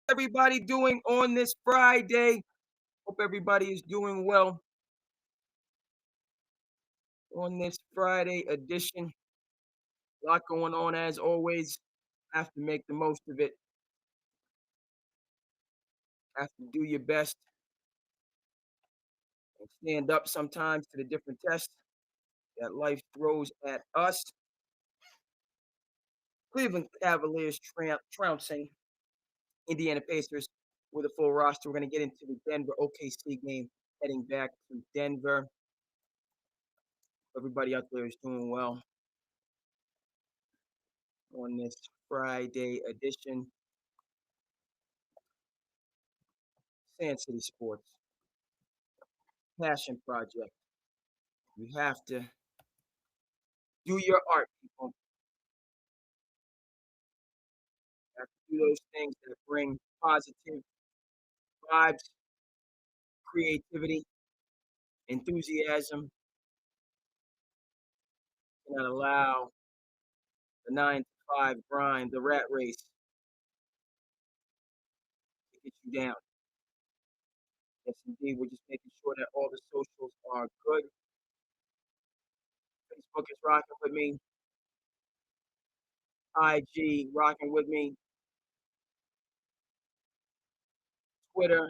Everybody doing on this Friday? Hope everybody is doing well on this Friday edition. A lot going on as always. Have to make the most of it. Have to do your best and stand up sometimes to the different tests that life throws at us. Cleveland Cavaliers trouncing Indiana Pacers with a full roster. We're going to get into the Denver OKC game, heading back to Denver. Everybody out there is doing well on this Friday edition. SandCity Sports passion project. You have to do your art, people. You have to do those things that bring positive vibes, creativity, enthusiasm. You cannot allow the 9 to 5 grind, the rat race, to get you down. Yes, indeed. We're just making sure that all the socials are good. Facebook is rocking with me. IG rocking with me. Twitter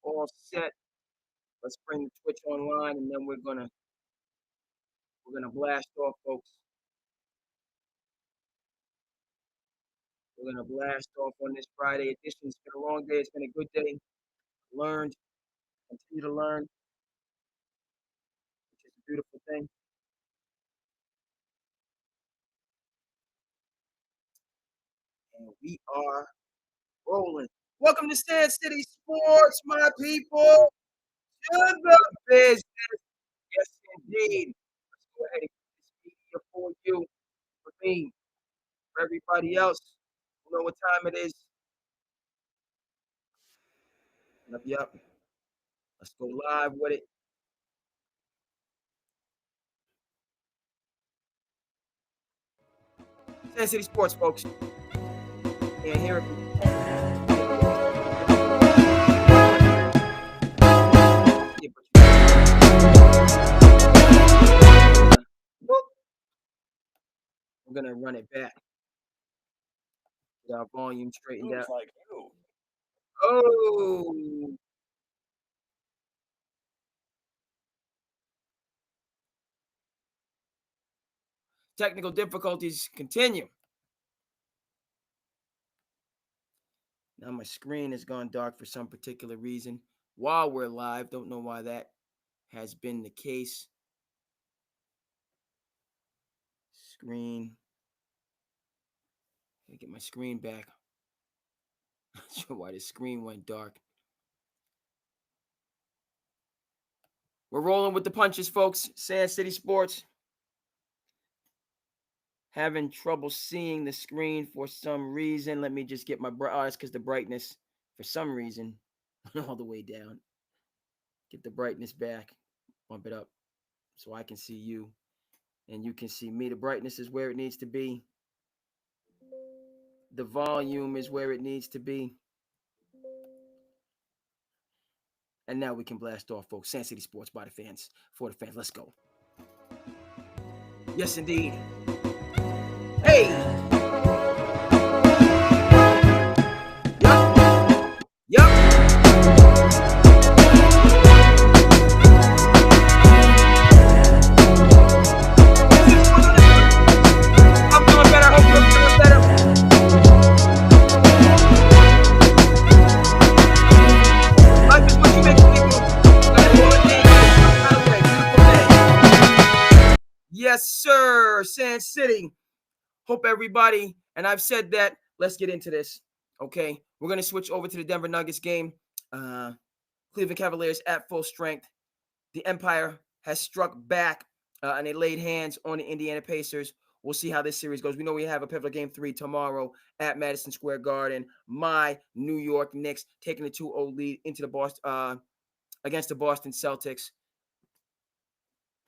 all set. Let's bring the Twitch online, and then we're gonna blast off, folks. We're gonna blast off on this Friday edition. It's been a long day. It's been a good day. Learned, continue to learn, which is a beautiful thing. And we are rolling. Welcome to SandCity Sports, my people. To the business. Yes, indeed. Let's go ahead and get this media for you, for me, for everybody else. You know what time it is. Yep, yep. Let's go live with it. SandCity Sports, folks. And here it we're gonna run it back. Get our volume straightened out. Like you. Oh, technical difficulties continue. Now my screen has gone dark for some particular reason while we're live. Don't know why that has been the case. Screen. Gotta get my screen back. Not sure why the screen went dark. We're rolling with the punches, folks. SandCity Sports. Having trouble seeing the screen for some reason. Let me just get my it's because the brightness, for some reason, went all the way down. Get the brightness back. Bump it up so I can see you and you can see me. The brightness is where it needs to be. The volume is where it needs to be. And now we can blast off, folks. SandCity Sports by the fans, for the fans. Let's go. Yes, indeed. Hey! Yup. I'm doing better. Hope you're doing better. Life is what you make it do. Yes, sir. SandCity. Hope everybody, and I've said that. Let's get into this. Okay, we're gonna switch over to the Denver Nuggets game. Cleveland Cavaliers at full strength. The Empire has struck back, and they laid hands on the Indiana Pacers. We'll see how this series goes. We know we have a pivotal game 3 tomorrow at Madison Square Garden. My New York Knicks taking the 2-0 lead into the Boston against the Boston Celtics.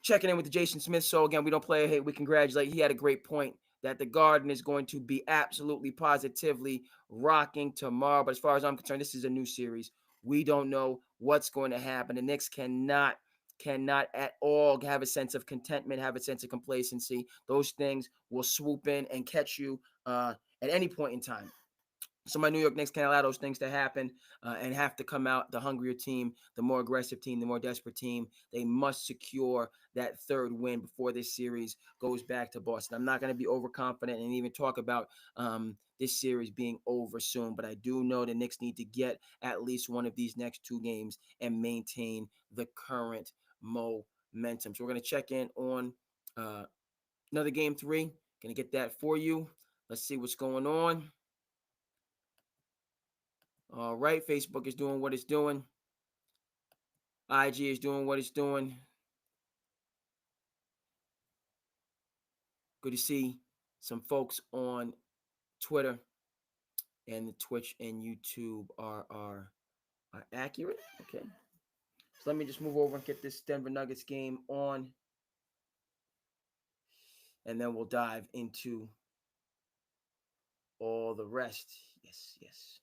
Checking in with the Jason Smith. So again, we don't play a hate. We congratulate. He had a great point that the Garden is going to be absolutely positively rocking tomorrow. But as far as I'm concerned, this is a new series. We don't know what's going to happen. The Knicks cannot at all have a sense of contentment, have a sense of complacency. Those things will swoop in and catch you at any point in time. So my New York Knicks can't allow those things to happen and have to come out the hungrier team, the more aggressive team, the more desperate team. They must secure that third win before this series goes back to Boston. I'm not going to be overconfident and even talk about this series being over soon, but I do know the Knicks need to get at least one of these next two games and maintain the current momentum. So we're going to check in on another game three. Going to get that for you. Let's see what's going on. All right, Facebook is doing what it's doing. IG is doing what it's doing. Good to see some folks on Twitter and the Twitch and YouTube are accurate. Okay. So let me just move over and get this Denver Nuggets game on. And then we'll dive into all the rest. Yes, yes.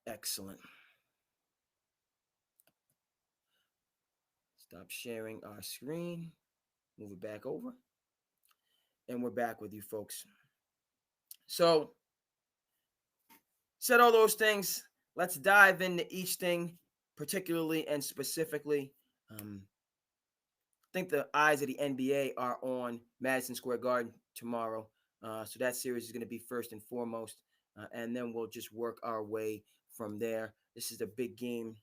Excellent. Stop sharing our screen. Move it back over. And we're back with you folks. So, said all those things. Let's dive into each thing, particularly and specifically. I think the eyes of the NBA are on Madison Square Garden tomorrow. So that series is going to be first and foremost. And then we'll just work our way from there. This is a big game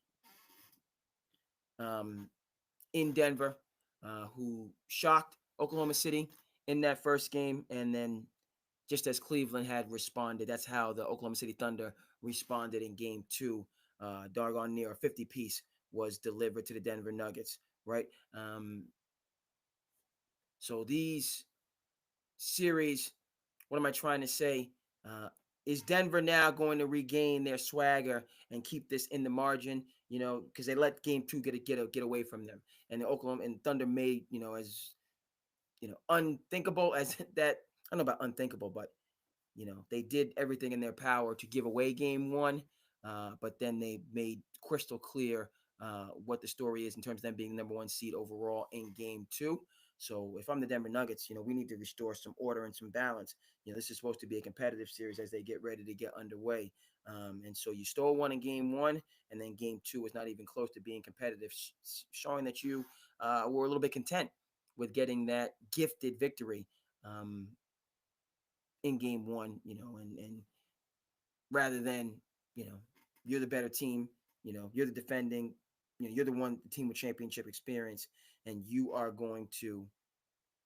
in Denver, who shocked Oklahoma City in that first game. And then just as Cleveland had responded, that's how the Oklahoma City Thunder responded in game two. Doggone near a 50 piece was delivered to the Denver Nuggets, right? So these series, what am I trying to say? Is Denver now going to regain their swagger and keep this in the margin? You know, because they let game two get away from them, and the Oklahoma and Thunder made as unthinkable as that. I don't know about unthinkable, but they did everything in their power to give away game one, but then they made crystal clear what the story is in terms of them being the number one seed overall in game two. So if I'm the Denver Nuggets, we need to restore some order and some balance. This is supposed to be a competitive series as they get ready to get underway. And so you stole one in game one, and then game two was not even close to being competitive, showing that you were a little bit content with getting that gifted victory. In game one, and rather than, you're the better team, you're the defending, you're the one the team with championship experience, and you are going to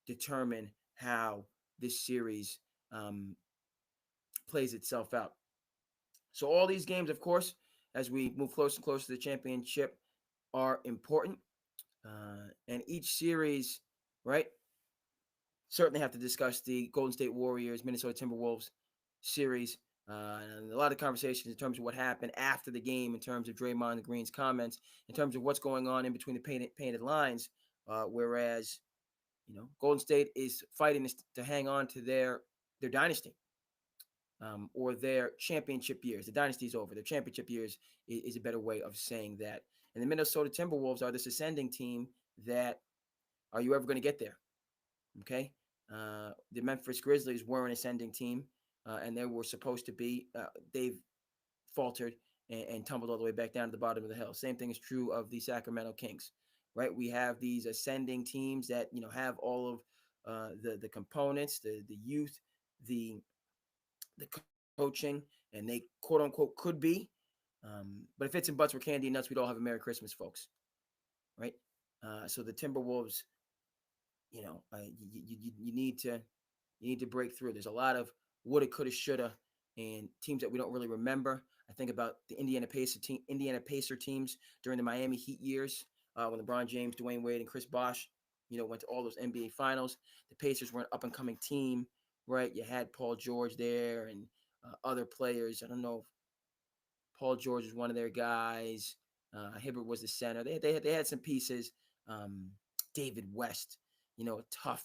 determine how this series plays itself out. So all these games, of course, as we move closer and closer to the championship, are important. And each series, right, certainly have to discuss the Golden State Warriors, Minnesota Timberwolves series. And a lot of conversations in terms of what happened after the game, in terms of Draymond Green's comments, in terms of what's going on in between the painted lines. Whereas, Golden State is fighting to hang on to their dynasty or their championship years. The dynasty is over. Their championship years is a better way of saying that. And the Minnesota Timberwolves are this ascending team that, are you ever going to get there? Okay. The Memphis Grizzlies were an ascending team, and they were supposed to be. They've faltered and tumbled all the way back down to the bottom of the hill. Same thing is true of the Sacramento Kings, right? We have these ascending teams that have all of the components, the youth, the coaching, and they quote unquote could be. But if it's in butts were candy and nuts, we'd all have a Merry Christmas, folks, right? So the Timberwolves, you need to break through. There's a lot of woulda, coulda, shoulda, and teams that we don't really remember. I think about the Indiana Pacer teams during the Miami Heat years when LeBron James, Dwayne Wade, and Chris Bosh, went to all those NBA finals. The Pacers were an up and coming team, right? You had Paul George there and other players. I don't know Paul George was one of their guys. Hibbert was the center. They had some pieces. David West, a tough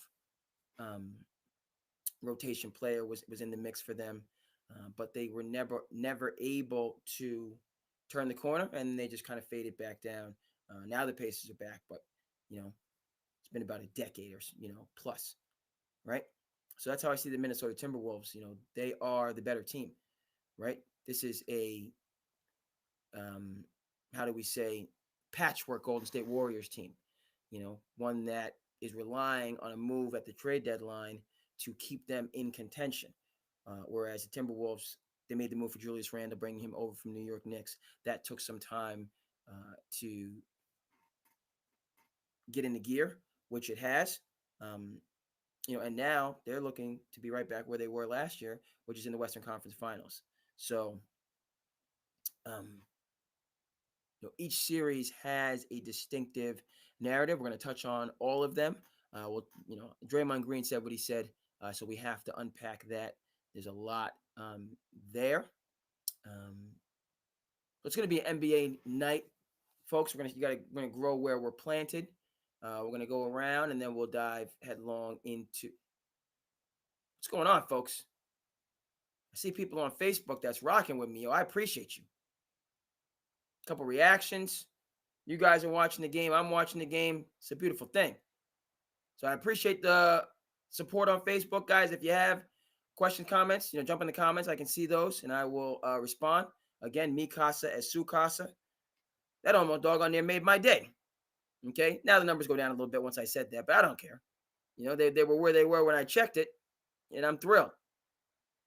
um, rotation player was in the mix for them, but they were never able to turn the corner, and they just kind of faded back down. Now the Pacers are back, but it's been about a decade or plus, right? So that's how I see the Minnesota Timberwolves. They are the better team, right? This is a how do we say, patchwork Golden State Warriors team. One that is relying on a move at the trade deadline to keep them in contention. Whereas the Timberwolves, they made the move for Julius Randle, bringing him over from New York Knicks. That took some time to get into gear, which it has. And now they're looking to be right back where they were last year, which is in the Western Conference Finals. So, each series has a distinctive narrative. We're going to touch on all of them. Draymond Green said what he said, so we have to unpack that. There's a lot there. It's going to be an NBA night, folks. We're going to grow where we're planted. We're going to go around, and then we'll dive headlong into what's going on, folks. I see people on Facebook that's rocking with me. Yo, I appreciate you. A couple reactions. You guys are watching the game. I'm watching the game. It's a beautiful thing. So I appreciate the support on Facebook, guys. If you have questions, comments, jump in the comments. I can see those, and I will respond. Again, Mi Casa as Su Casa. That almost dog on there made my day. Okay? Now the numbers go down a little bit once I said that, but I don't care. They were where they were when I checked it, and I'm thrilled.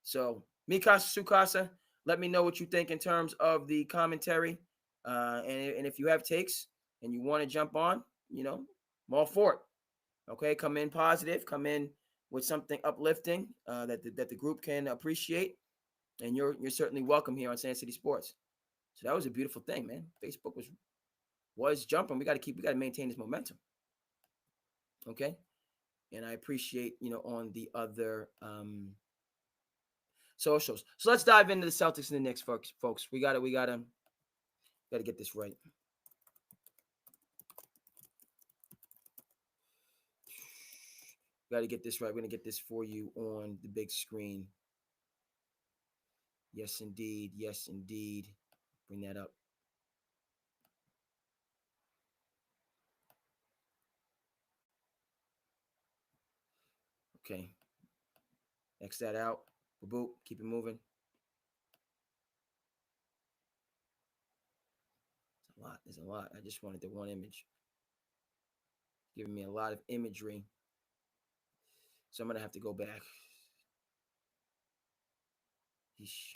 So, Mi Casa, Su Casa, let me know what you think in terms of the commentary. And if you have takes and you want to jump on, I'm all for it. Okay, come in positive, come in with something uplifting that the group can appreciate, and you're certainly welcome here on SandCity Sports. So that was a beautiful thing, man. Facebook was jumping. We got to maintain this momentum. Okay, and I appreciate on the other socials. So let's dive into the Celtics and the Knicks, folks. We gotta get this right. Got to get this right. We're going to get this for you on the big screen. Yes, indeed. Yes, indeed. Bring that up. Okay. X that out. Boop. Keep it moving. There's a lot. I just wanted the one image. Giving me a lot of imagery. So I'm going to have to go back. Yeesh.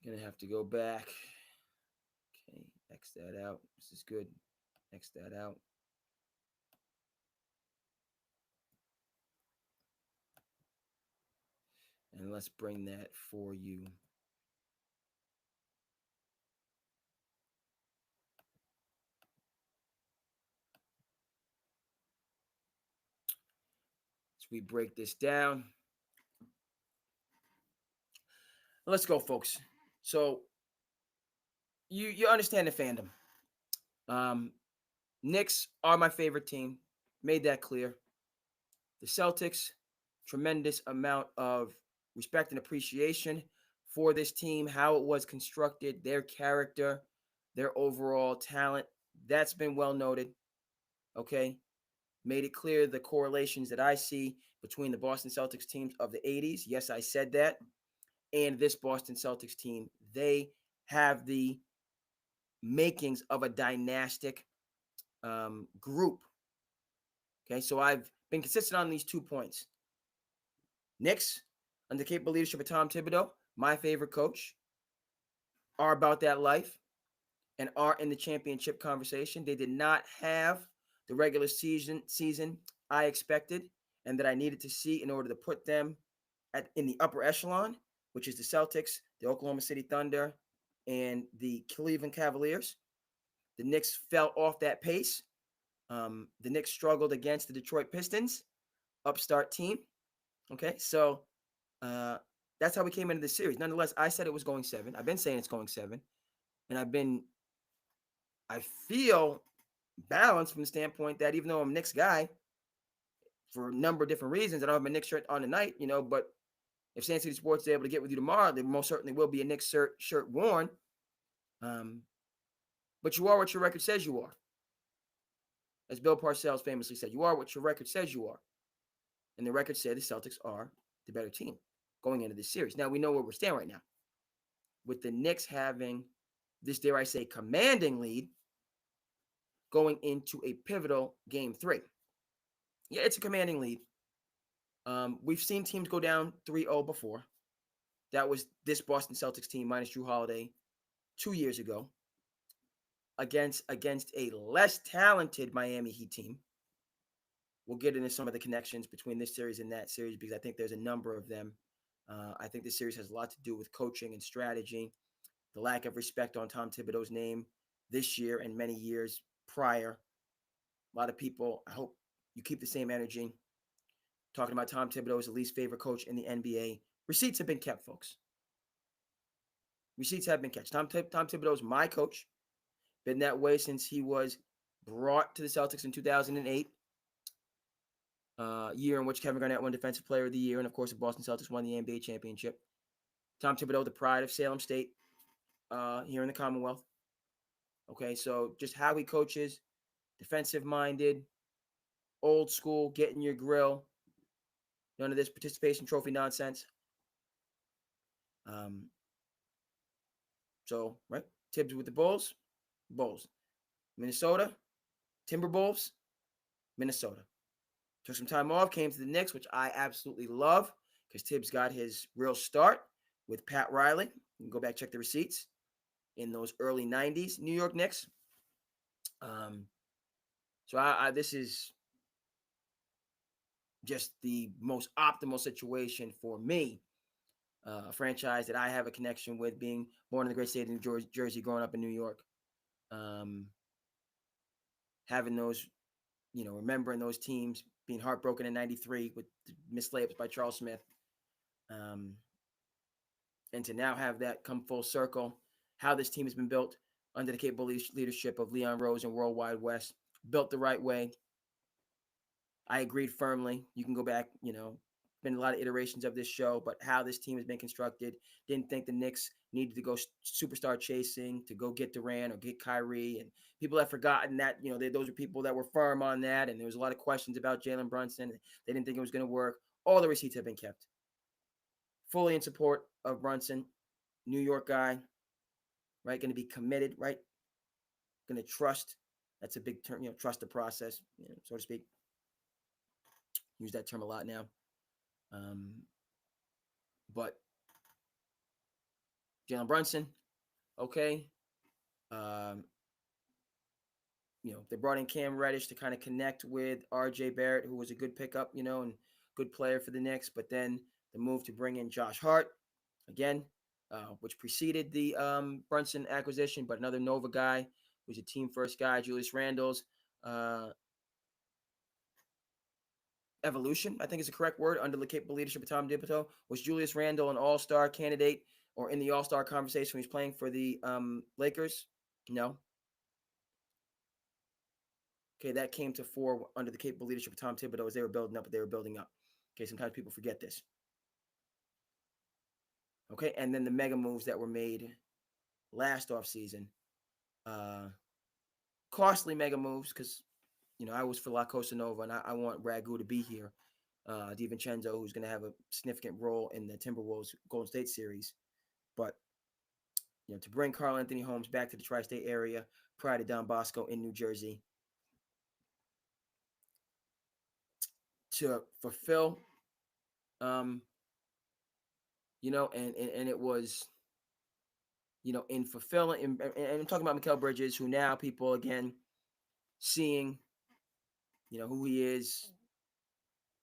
Gonna have to go back. Okay, X that out. This is good. X that out. And let's bring that for you. As we break this down. Let's go, folks. So you understand the fandom. Knicks are my favorite team. Made that clear. The Celtics, tremendous amount of respect and appreciation for this team, how it was constructed, their character, their overall talent. That's been well noted. Okay. Made it clear the correlations that I see between the Boston Celtics teams of the 80s. Yes, I said that. And this Boston Celtics team, they have the makings of a dynastic group. Okay, so I've been consistent on these 2 points. Knicks, under the capable leadership of Tom Thibodeau, my favorite coach, are about that life and are in the championship conversation. They did not have the regular season I expected and that I needed to see in order to put them in the upper echelon, which is the Celtics, the Oklahoma City Thunder, and the Cleveland Cavaliers. The Knicks fell off that pace. The Knicks struggled against the Detroit Pistons, upstart team. Okay, so uh, that's how we came into the series. Nonetheless, I said it was going 7. I've been saying it's going 7, and I feel balanced from the standpoint that even though I'm a Knicks guy for a number of different reasons, I don't have my Knicks shirt on tonight, but if SandCity Sports is able to get with you tomorrow, there most certainly will be a Knicks shirt worn. But you are what your record says you are. As Bill Parcells famously said, you are what your record says you are. And the record said the Celtics are the better team going into this series. Now, we know where we're standing right now. With the Knicks having this, dare I say, commanding lead going into a pivotal Game 3. Yeah, it's a commanding lead. We've seen teams go down 3-0 before. That was this Boston Celtics team minus Jrue Holiday 2 years ago against a less talented Miami Heat team. We'll get into some of the connections between this series and that series because I think there's a number of them. I think this series has a lot to do with coaching and strategy, the lack of respect on Tom Thibodeau's name this year and many years prior. A lot of people, I hope you keep the same energy. Talking about Tom Thibodeau as the least favorite coach in the NBA. Receipts have been kept, folks. Receipts have been kept. Tom Thibodeau is my coach. Been that way since he was brought to the Celtics in 2008. Year in which Kevin Garnett won Defensive Player of the Year, and of course the Boston Celtics won the NBA championship. Tom Thibodeau, the pride of Salem State, here in the Commonwealth. Okay, so just how he coaches, defensive-minded, old school, get in your grill, none of this participation trophy nonsense. So, right, Tibbs with the Bulls. Minnesota, Timberwolves, Minnesota. Took some time off, came to the Knicks, which I absolutely love because Tibbs got his real start with Pat Riley. You can go back, check the receipts in those early 90s New York Knicks. So this is just the most optimal situation for me. A franchise that I have a connection with, being born in the great state of New Jersey, growing up in New York. Having those, remembering those teams, being heartbroken in 93 with missed layups by Charles Smith. And to now have that come full circle, how this team has been built under the capable leadership of Leon Rose and Worldwide West, built the right way. I agreed firmly. You can go back, been a lot of iterations of this show, but how this team has been constructed. Didn't think the Knicks needed to go superstar chasing to go get Durant or get Kyrie. And people have forgotten that, those are people that were firm on that. And there was a lot of questions about Jalen Brunson. They didn't think it was going to work. All the receipts have been kept. Fully in support of Brunson, New York guy, right? Going to be committed, right? Going to trust. That's a big term, trust the process, so to speak. Use that term a lot now. But Jalen Brunson, okay. They brought in Cam Reddish to kind of connect with R.J. Barrett, who was a good pickup, and good player for the Knicks. But then the move to bring in Josh Hart, again, which preceded the Brunson acquisition, but another Nova guy who's a team-first guy, Julius Randle's evolution, I think is the correct word, under the capable leadership of Tom Thibodeau. Was Julius Randle an all-star candidate or in the all-star conversation when he's playing for the Lakers? No. Okay, that came to fore under the capable leadership of Tom Thibodeau as they were building up. Okay, sometimes people forget this. Okay, and then the mega moves that were made last offseason. Costly mega moves because, I was for La Costa Nova and I want Ragu to be here. DiVincenzo, who's going to have a significant role in the Timberwolves Golden State series. But, to bring Karl Anthony Holmes back to the tri-state area prior to Don Bosco in New Jersey, to fulfill, and it was, in fulfilling, and I'm talking about Mikal Bridges, who now people, again, seeing, who he is.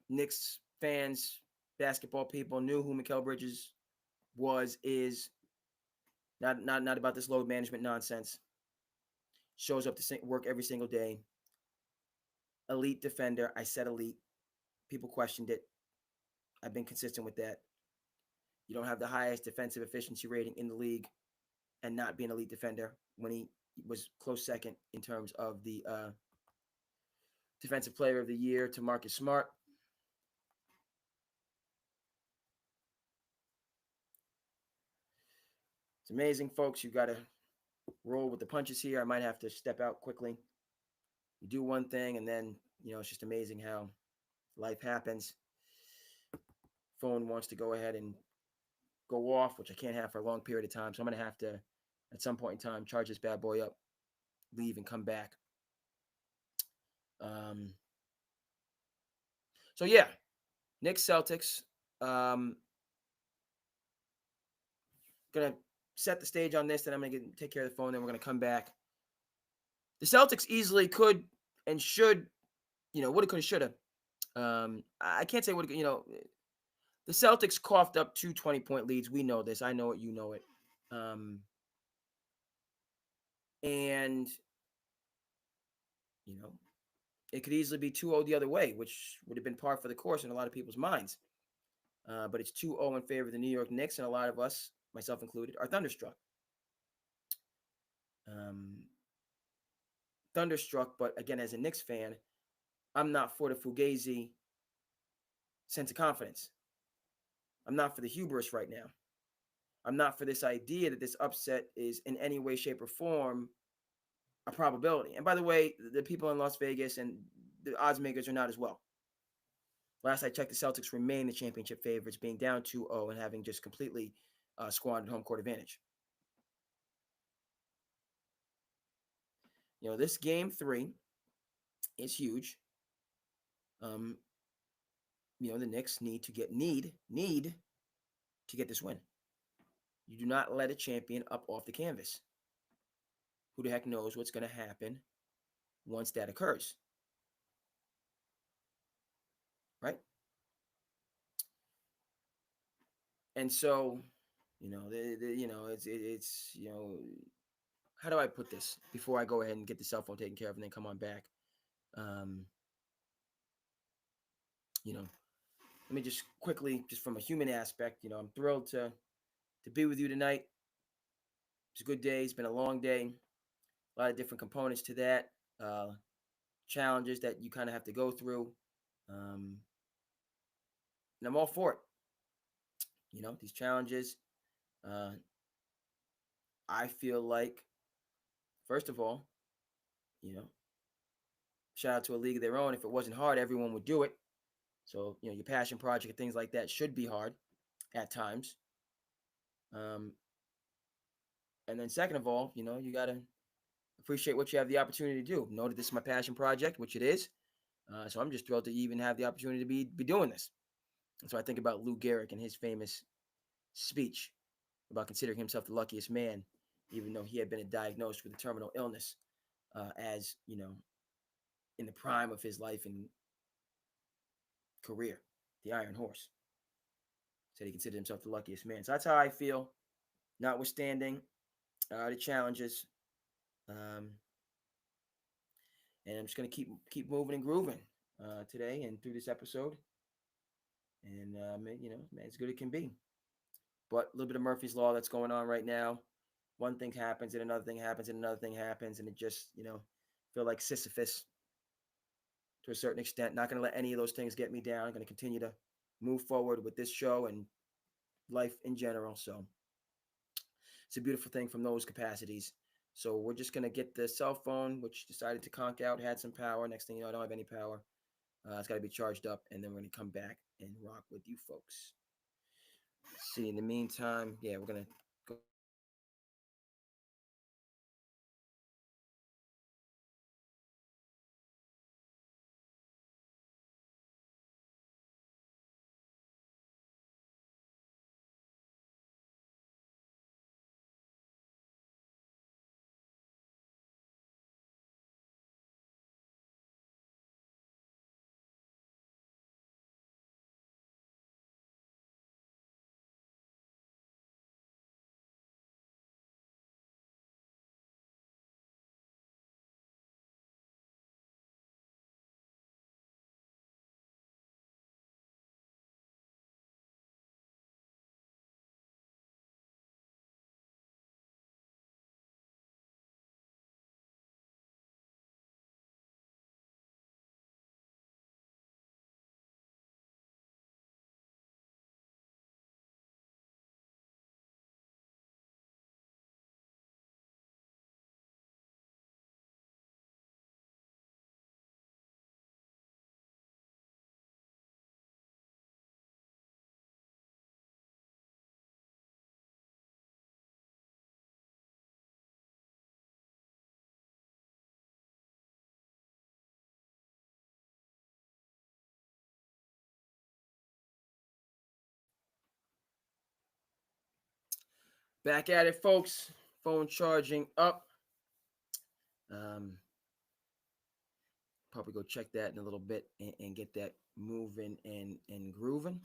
Knicks fans, basketball people knew who Mikal Bridges is. Not about this load management nonsense. Shows up to work every single day. elite defender. I said elite. People questioned it. I've been consistent with that. You don't have the highest defensive efficiency rating in the league and not be an elite defender when he was close second in terms of the defensive player of the year to Marcus Smart. It's amazing, folks. You got to roll with the punches here. I might have to step out quickly. You do one thing, and then, it's just amazing how life happens. Phone wants to go ahead and go off, which I can't have for a long period of time. So I'm going to have to, at some point in time, charge this bad boy up, leave, and come back. So, yeah, Knicks, Celtics. Going to set the stage on this, then I'm going to take care of the phone, then we're going to come back. The Celtics easily could and should, woulda, coulda, shoulda. I can't say woulda, the Celtics coughed up 2 20-point leads. We know this. I know it. You know it. And, it could easily be 2-0 the other way, which would have been par for the course in a lot of people's minds. But it's 2-0 in favor of the New York Knicks, and a lot of us, myself included, are thunderstruck. Thunderstruck, but again, as a Knicks fan, I'm not for the Fugazi sense of confidence. I'm not for the hubris right now. I'm not for this idea that this upset is in any way, shape, or form a probability. And by the way, the people in Las Vegas and the odds makers are not as well. Last I checked, the Celtics remain the championship favorites, being down 2-0 and having just completely squandered home court advantage. This game 3 is huge. The Knicks need to get this win. You do not let a champion up off the canvas. Who the heck knows what's going to happen once that occurs? Right? And so, it's how do I put this before I go ahead and get the cell phone taken care of and then come on back? Let me just quickly, just from a human aspect, I'm thrilled to be with you tonight. It's a good day. It's been a long day. A lot of different components to that. Challenges that you kind of have to go through. And I'm all for it. These challenges, I feel like, first of all, shout out to a league of their own. If it wasn't hard, everyone would do it. So, your passion project and things like that should be hard at times. And then second of all, you got to appreciate what you have the opportunity to do. Know that this is my passion project, which it is. So I'm just thrilled to even have the opportunity to be doing this. And so I think about Lou Gehrig and his famous speech about considering himself the luckiest man, even though he had been diagnosed with a terminal illness as, in the prime of his life and career, the Iron Horse. Said he considered himself the luckiest man. So that's how I feel, notwithstanding the challenges. And I'm just going to keep moving and grooving today and through this episode. And, man, as good as it can be. But a little bit of Murphy's Law that's going on right now. One thing happens and another thing happens and another thing happens. And it just, feel like Sisyphus to a certain extent. Not going to let any of those things get me down. I'm going to continue to move forward with this show and life in general. So it's a beautiful thing from those capacities. So we're just going to get the cell phone, which decided to conk out, had some power. Next thing you know, I don't have any power. It's got to be charged up, and then we're going to come back and rock with you folks. See, in the meantime, yeah, we're going to go Back at it, folks. Phone charging up. Um, Probably go check that in a little bit and get that moving and grooving.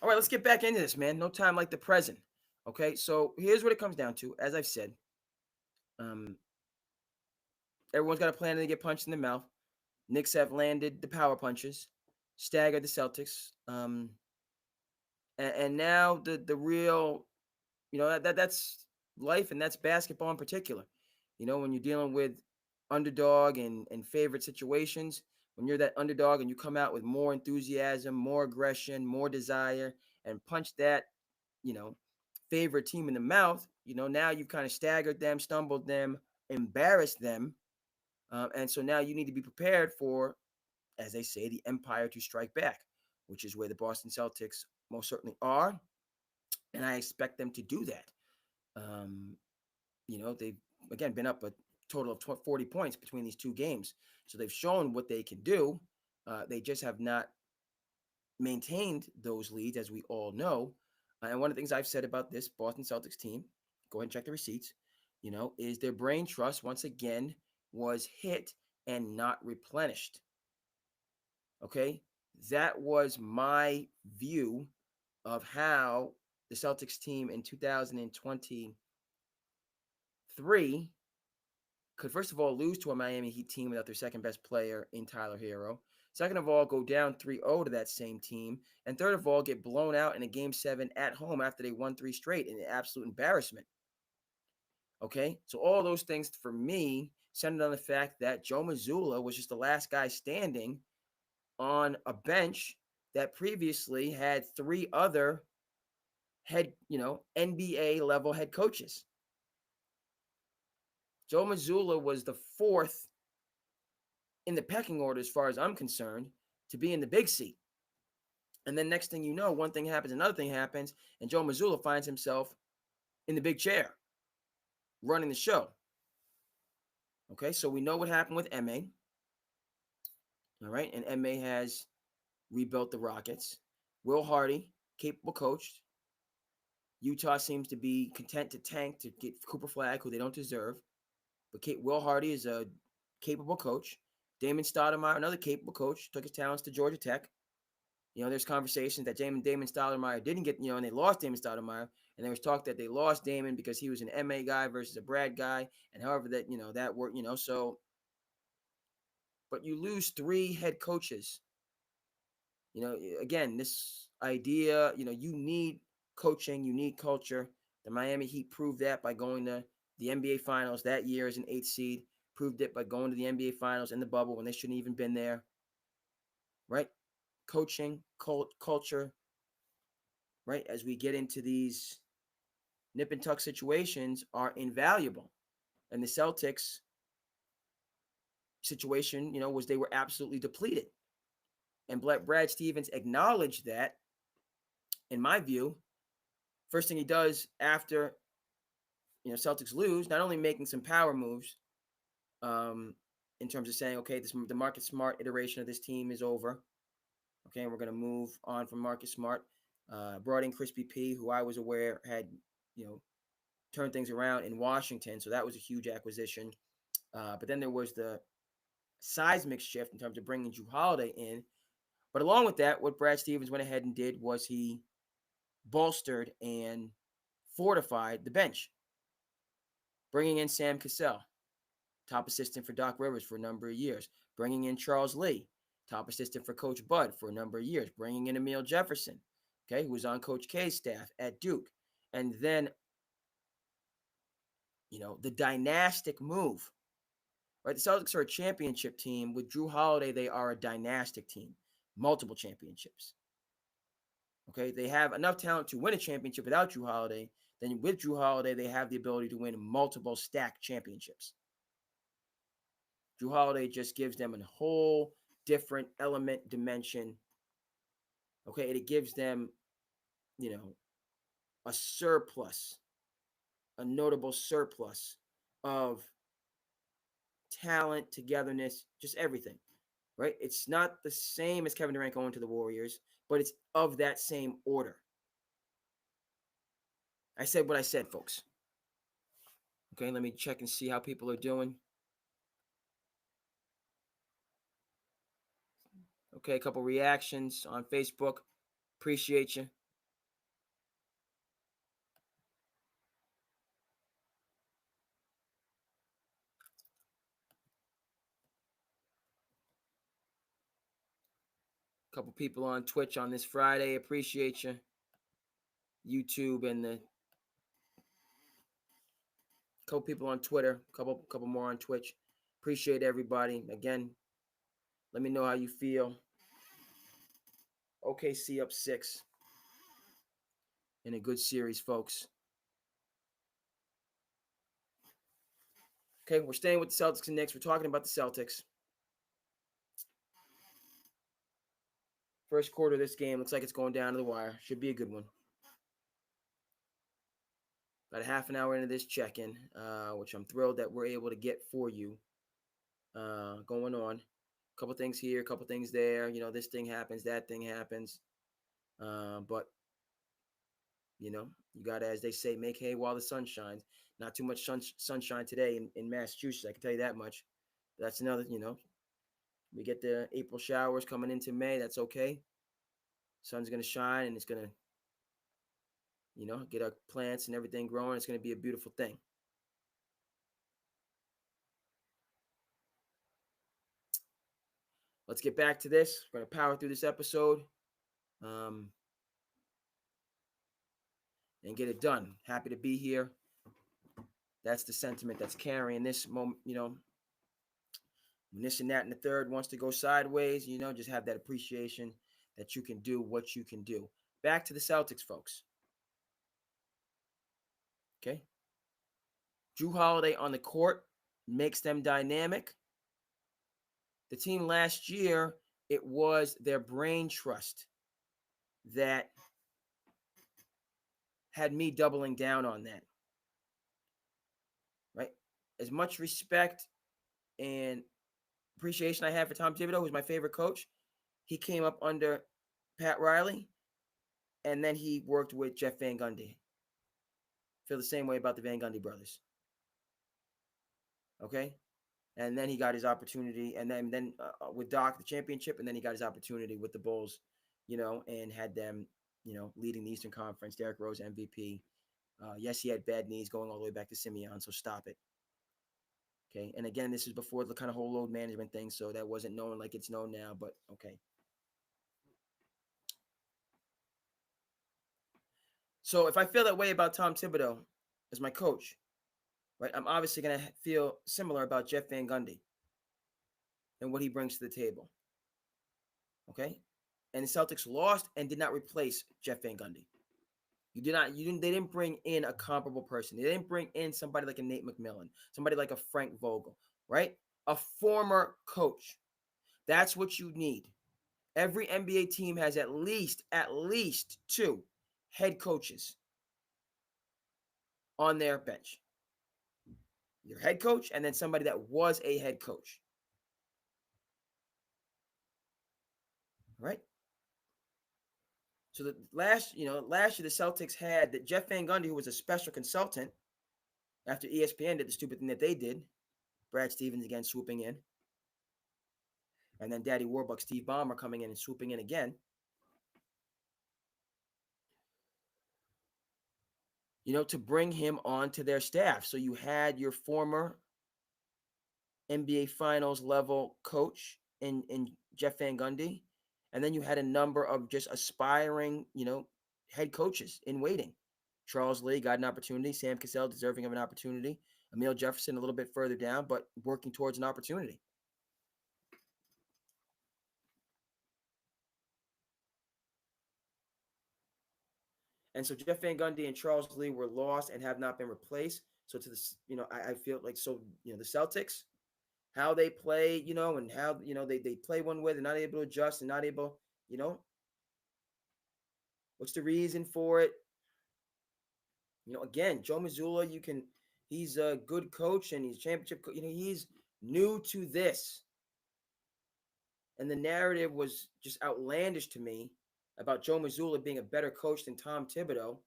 All right, let's get back into this, man. No time like the present. Okay, so here's what it comes down to. As I've said, um, everyone's got a plan to get punched in the mouth. Knicks have landed the power punches, staggered the Celtics, and now the real, that's life and that's basketball in particular. When you're dealing with underdog and favorite situations, when you're that underdog and you come out with more enthusiasm, more aggression, more desire, and punch that, you know, favorite team in the mouth, now you've kind of staggered them, stumbled them, embarrassed them. And so now you need to be prepared for, as they say, the empire to strike back, which is where the Boston Celtics most certainly are. And I expect them to do that. Um, they've, again, been up a total of 40 points between these two games. So they've shown what they can do. They just have not maintained those leads, as we all know. And one of the things I've said about this Boston Celtics team, go ahead and check the receipts, is their brain trust once again was hit and not replenished. Okay. That was my view of how the Celtics team in 2023 could, first of all, lose to a Miami Heat team without their second best player in Tyler Hero. Second of all, go down 3-0 to that same team. And third of all, get blown out in a game 7 at home after they won 3 straight in an absolute embarrassment. Okay? So all those things for me centered on the fact that Joe Mazzulla was just the last guy standing on a bench that previously had 3 other NBA level head coaches. Joe Mazzulla was the 4th in the pecking order, as far as I'm concerned, to be in the big seat. And then next thing you know, one thing happens, another thing happens, and Joe Mazzulla finds himself in the big chair, running the show. Okay, so we know what happened with M.A. All right, and M.A. has rebuilt the Rockets. Will Hardy, capable coach. Utah seems to be content to tank to get Cooper Flagg, who they don't deserve. But Will Hardy is a capable coach. Damon Stoudemire, another capable coach, took his talents to Georgia Tech. There's conversations that Damon Stoudemire didn't get, and they lost Damon Stoudemire. And there was talk that they lost Damon because he was an MA guy versus a Brad guy. And however that worked, so. But you lose 3 head coaches. Again, this idea, you need coaching, you need culture. The Miami Heat proved that by going to the NBA Finals that year as an 8th seed. Proved it by going to the NBA Finals in the bubble when they shouldn't even been there. Right? Coaching, culture, right, as we get into these nip and tuck situations, are invaluable. And the Celtics situation, was they were absolutely depleted. And Brad Stevens acknowledged that, in my view. First thing he does after, Celtics lose, not only making some power moves, in terms of saying, okay, the Marcus Smart iteration of this team is over. Okay, and we're going to move on from Marcus Smart. Brought in Crispy P, who I was aware had, turned things around in Washington. So that was a huge acquisition. But then there was the seismic shift in terms of bringing Jrue Holiday in. But along with that, what Brad Stevens went ahead and did was he bolstered and fortified the bench, bringing in Sam Cassell, top assistant for Doc Rivers for a number of years, bringing in Charles Lee, top assistant for Coach Bud for a number of years, bringing in Emil Jefferson, okay, who was on Coach K's staff at Duke. And then, the dynastic move, right? The Celtics are a championship team. With Jrue Holiday, they are a dynastic team, multiple championships. Okay, they have enough talent to win a championship without Jrue Holiday. Then with Jrue Holiday, they have the ability to win multiple stacked championships. Jrue Holiday just gives them a whole different element, dimension. Okay, and it gives them, a surplus, a notable surplus of talent, togetherness, just everything, right? It's not the same as Kevin Durant going to the Warriors, but it's of that same order. I said what I said, folks. Okay, let me check and see how people are doing. Okay, a couple reactions on Facebook. Appreciate you. A couple people on Twitch on this Friday. Appreciate you. YouTube and the couple people on Twitter. Couple more on Twitch. Appreciate everybody. Again, let me know how you feel. OKC up 6 in a good series, folks. Okay, we're staying with the Celtics and Knicks. We're talking about the Celtics. First quarter of this game looks like it's going down to the wire. Should be a good one. About a half an hour into this check-in, which I'm thrilled that we're able to get for you. Going on. A couple things here, a couple things there. You know, this thing happens, that thing happens. But, you know, you got to, as they say, make hay while the sun shines. Not too much sunshine today in Massachusetts, I can tell you that much. That's another, you know, we get the April showers coming into May. That's okay. Sun's going to shine and it's going to, you know, get our plants and everything growing. It's going to be a beautiful thing. Let's get back to this. We're going to power through this episode and get it done. Happy to be here. That's the sentiment that's carrying this moment, you know. When this and that and the third wants to go sideways, you know, just have that appreciation that you can do what you can do. Back to the Celtics, folks. Okay. Jrue Holiday on the court makes them dynamic. The team last year, it was their brain trust that had me doubling down on that. Right? As much respect and appreciation I have for Tom Thibodeau, who's my favorite coach, he came up under Pat Riley, and then he worked with Jeff Van Gundy. Feel the same way about the Van Gundy brothers. Okay? And then he got his opportunity, and then with Doc, the championship, and then he got his opportunity with the Bulls, you know, and had them, you know, leading the Eastern Conference. Derrick Rose, MVP. Yes, he had bad knees going all the way back to Simeon, so stop it. Okay, and again, this is before the kind of whole load management thing, so that wasn't known like it's known now, but okay. So if I feel that way about Tom Thibodeau as my coach, right, I'm obviously going to feel similar about Jeff Van Gundy and what he brings to the table. Okay, and the Celtics lost and did not replace Jeff Van Gundy. They didn't bring in a comparable person. They didn't bring in somebody like a Nate McMillan, somebody like a Frank Vogel, right? A former coach. That's what you need. Every NBA team has at least 2 head coaches on their bench. Your head coach and then somebody that was a head coach. Right? So the last year the Celtics had that Jeff Van Gundy, who was a special consultant after ESPN did the stupid thing that they did. Brad Stevens again swooping in. And then Daddy Warbucks, Steve Ballmer coming in and swooping in again. You know, to bring him onto their staff. So you had your former NBA Finals level coach in Jeff Van Gundy. And then you had a number of just aspiring, you know, head coaches in waiting. Charles Lee got an opportunity. Sam Cassell deserving of an opportunity. Emile Jefferson a little bit further down, but working towards an opportunity. And so Jeff Van Gundy and Charles Lee were lost and have not been replaced. So to this, you know, I feel like the Celtics, how they play, you know, and how, you know, they play one way, they're not able to adjust and not able, you know, what's the reason for it? You know, again, Joe Mazzulla, he's a good coach and he's championship, you know, he's new to this. and the narrative was just outlandish to me about Joe Mazzulla being a better coach than Tom Thibodeau,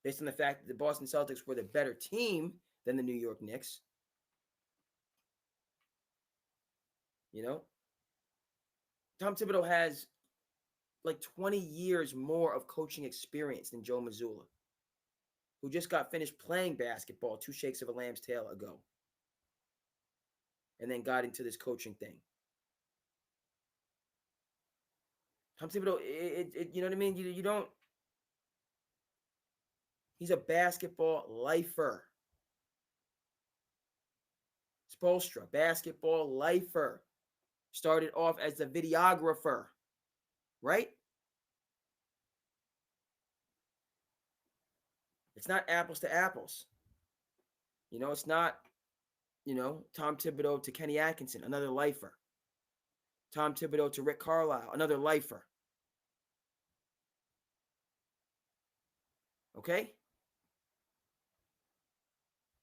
based on the fact that the Boston Celtics were the better team than the New York Knicks. You know, Tom Thibodeau has like 20 years more of coaching experience than Joe Mazzulla, who just got finished playing basketball 2 shakes of a lamb's tail ago and then got into this coaching thing. Tom Thibodeau, you know what I mean? You don't, he's a basketball lifer. Spoelstra, basketball lifer. Started off as the videographer, right? It's not apples to apples. You know, it's not, Tom Thibodeau to Kenny Atkinson, another lifer. Tom Thibodeau to Rick Carlisle, another lifer. Okay?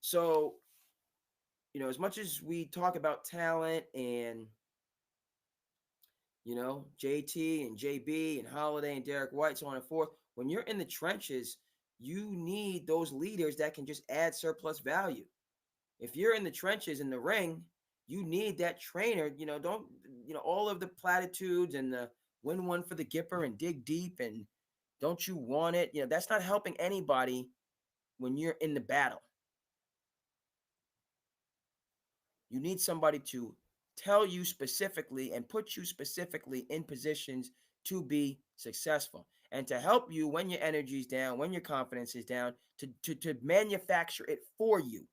So, as much as we talk about talent and, JT and JB and Holiday and Derek White, so on and forth, when you're in the trenches, you need those leaders that can just add surplus value. If you're in the trenches in the ring, you need that trainer. Don't, all of the platitudes and the win one for the Gipper and dig deep and don't you want it? That's not helping anybody when you're in the battle. You need somebody to tell you specifically and put you specifically in positions to be successful and to help you when your energy is down, when your confidence is down, to manufacture it for you.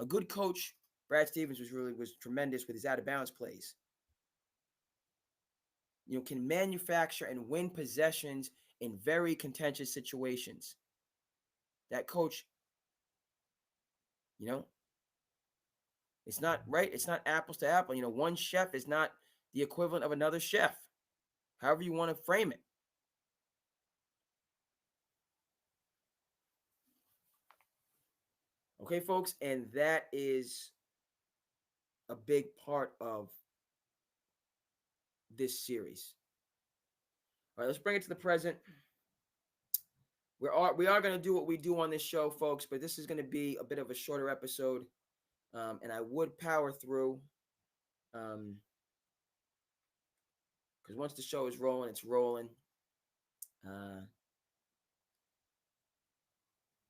A good coach, Brad Stevens was tremendous with his out of bounds plays. Can manufacture and win possessions in very contentious situations. That coach, it's not right. It's not apples to apple. One chef is not the equivalent of another chef, however you want to frame it. Okay, folks, and that is a big part of this series. All right, let's bring it to the present. We are going to do what we do on this show, folks, but this is going to be a bit of a shorter episode, and I would power through, because once the show is rolling, it's rolling.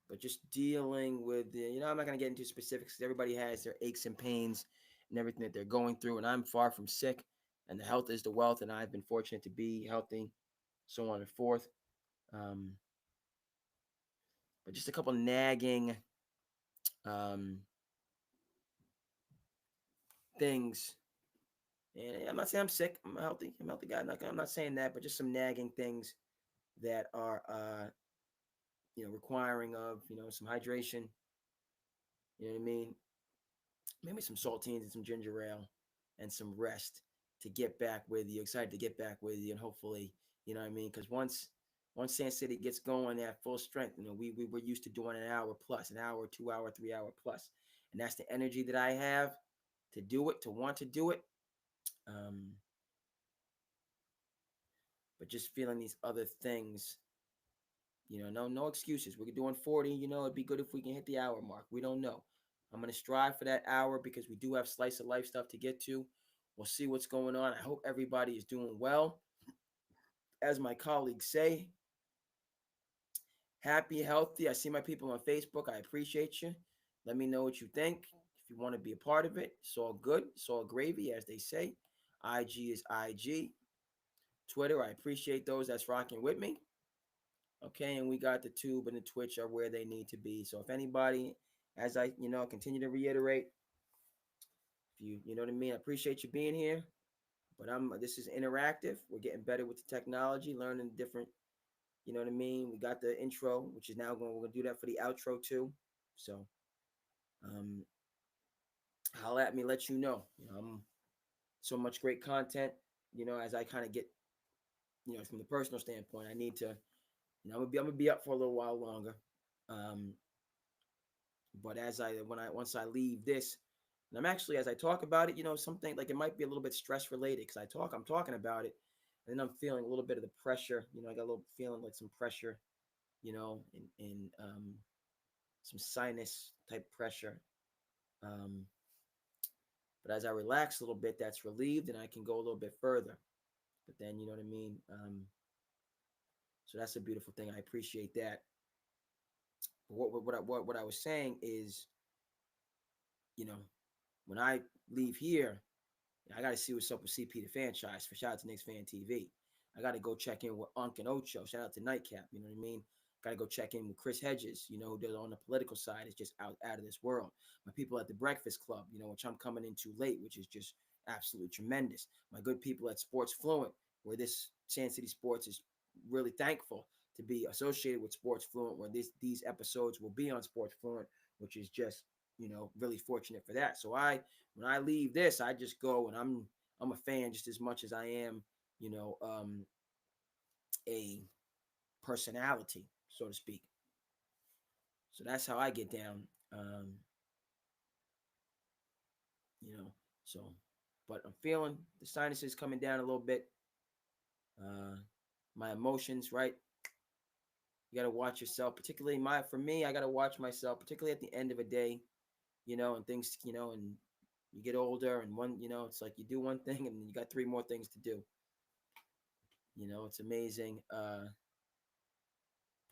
But just dealing with the, I'm not going to get into specifics because everybody has their aches and pains and everything that they're going through, and I'm far from sick, and the health is the wealth, and I've been fortunate to be healthy, so on and forth. But just a couple nagging things. And I'm not saying I'm sick. I'm a healthy guy. I'm not saying that, but just some nagging things that are, requiring of, some hydration. You know what I mean? Maybe some saltines and some ginger ale and some rest to get back with you. Excited to get back with you, and hopefully, you know what I mean? Because once SandCity gets going at full strength, we were used to doing an hour plus, an hour, 2 hour, 3 hour plus, and that's the energy that I have to do it, to want to do it. But just feeling these other things, no excuses. We're doing 40, it'd be good if we can hit the hour mark. We don't know. I'm going to strive for that hour because we do have slice of life stuff to get to. We'll see what's going on. I hope everybody is doing well. As my colleagues say, happy, healthy. I see my people on Facebook. I appreciate you. Let me know what you think. If you want to be a part of it, it's all good. It's all gravy, as they say. IG is IG. Twitter, I appreciate those that's rocking with me. Okay, and we got the Tube and the Twitch are where they need to be. So if anybody, as I, continue to reiterate, if you know what I mean, I appreciate you being here. But this is interactive. We're getting better with the technology, learning different, you know what I mean? We got the intro, which is now we're gonna do that for the outro too. So holla at me, let you know. I'm so much great content, as I kind of get, from the personal standpoint, I need to, I'm gonna be up for a little while longer. But once I leave this, And I'm actually, as I talk about it, something like it might be a little bit stress related because I'm talking about it, and then I'm feeling a little bit of the pressure. I got a little feeling like some pressure, in some sinus type pressure. Um, but as I relax a little bit, that's relieved, and I can go a little bit further. But then, you know what I mean. So that's a beautiful thing. I appreciate that. But what I was saying is, you know, when I leave here, I got to see what's up with CP the franchise. For shout out to Knicks Fan TV. I got to go check in with Unc and Ocho. Shout out to Nightcap. You know what I mean? Got to go check in with Chris Hedges. Who does on the political side is just out of this world. My people at the Breakfast Club. Which I'm coming into late, which is just absolutely tremendous. My good people at Sports Fluent, where this SandCity Sports is really thankful to be associated with Sports Fluent, where these episodes will be on Sports Fluent, which is just really fortunate for that. So when I leave this, I just go and I'm a fan just as much as I am, a personality, so to speak. So that's how I get down. You know, so but I'm feeling the sinuses coming down a little bit. My emotions, right? You gotta watch yourself, particularly for me, I gotta watch myself, particularly at the end of a day, and things, and you get older and it's like you do one thing and you got three more things to do. It's amazing.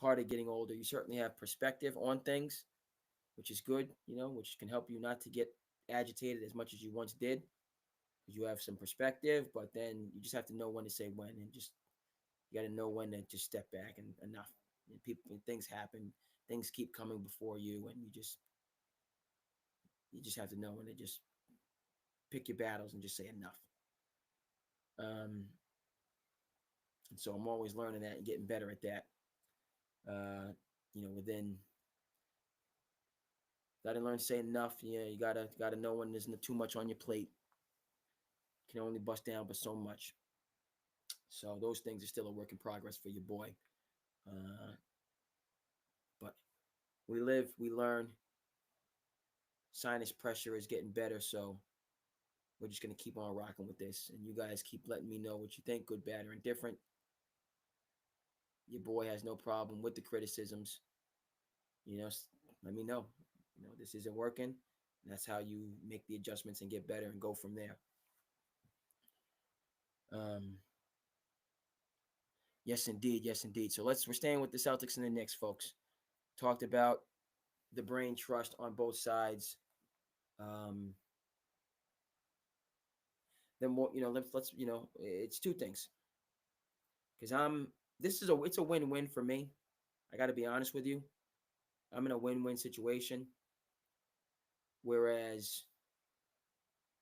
Part of getting older, you certainly have perspective on things, which is good, which can help you not to get agitated as much as you once did, because you have some perspective, but then you just have to know when to say when, and just you got to know when to just step back and enough. And things happen, things keep coming before you, and you just have to know when to just pick your battles and just say enough. And so I'm always learning that and getting better at that. Within gotta learn to say enough. Yeah, you gotta know when there's too much on your plate. You can only bust down but so much. So those things are still a work in progress for your boy. But we live, we learn. Sinus pressure is getting better, so we're just gonna keep on rocking with this. And you guys keep letting me know what you think, good, bad, or indifferent. Your boy has no problem with the criticisms. Let me know. This isn't working. And that's how you make the adjustments and get better and go from there. Yes, indeed. Yes, indeed. So we're staying with the Celtics and the Knicks, folks. Talked about the brain trust on both sides. Then more, let's it's two things. Because it's a win-win for me. I got to be honest with you. I'm in a win-win situation. Whereas,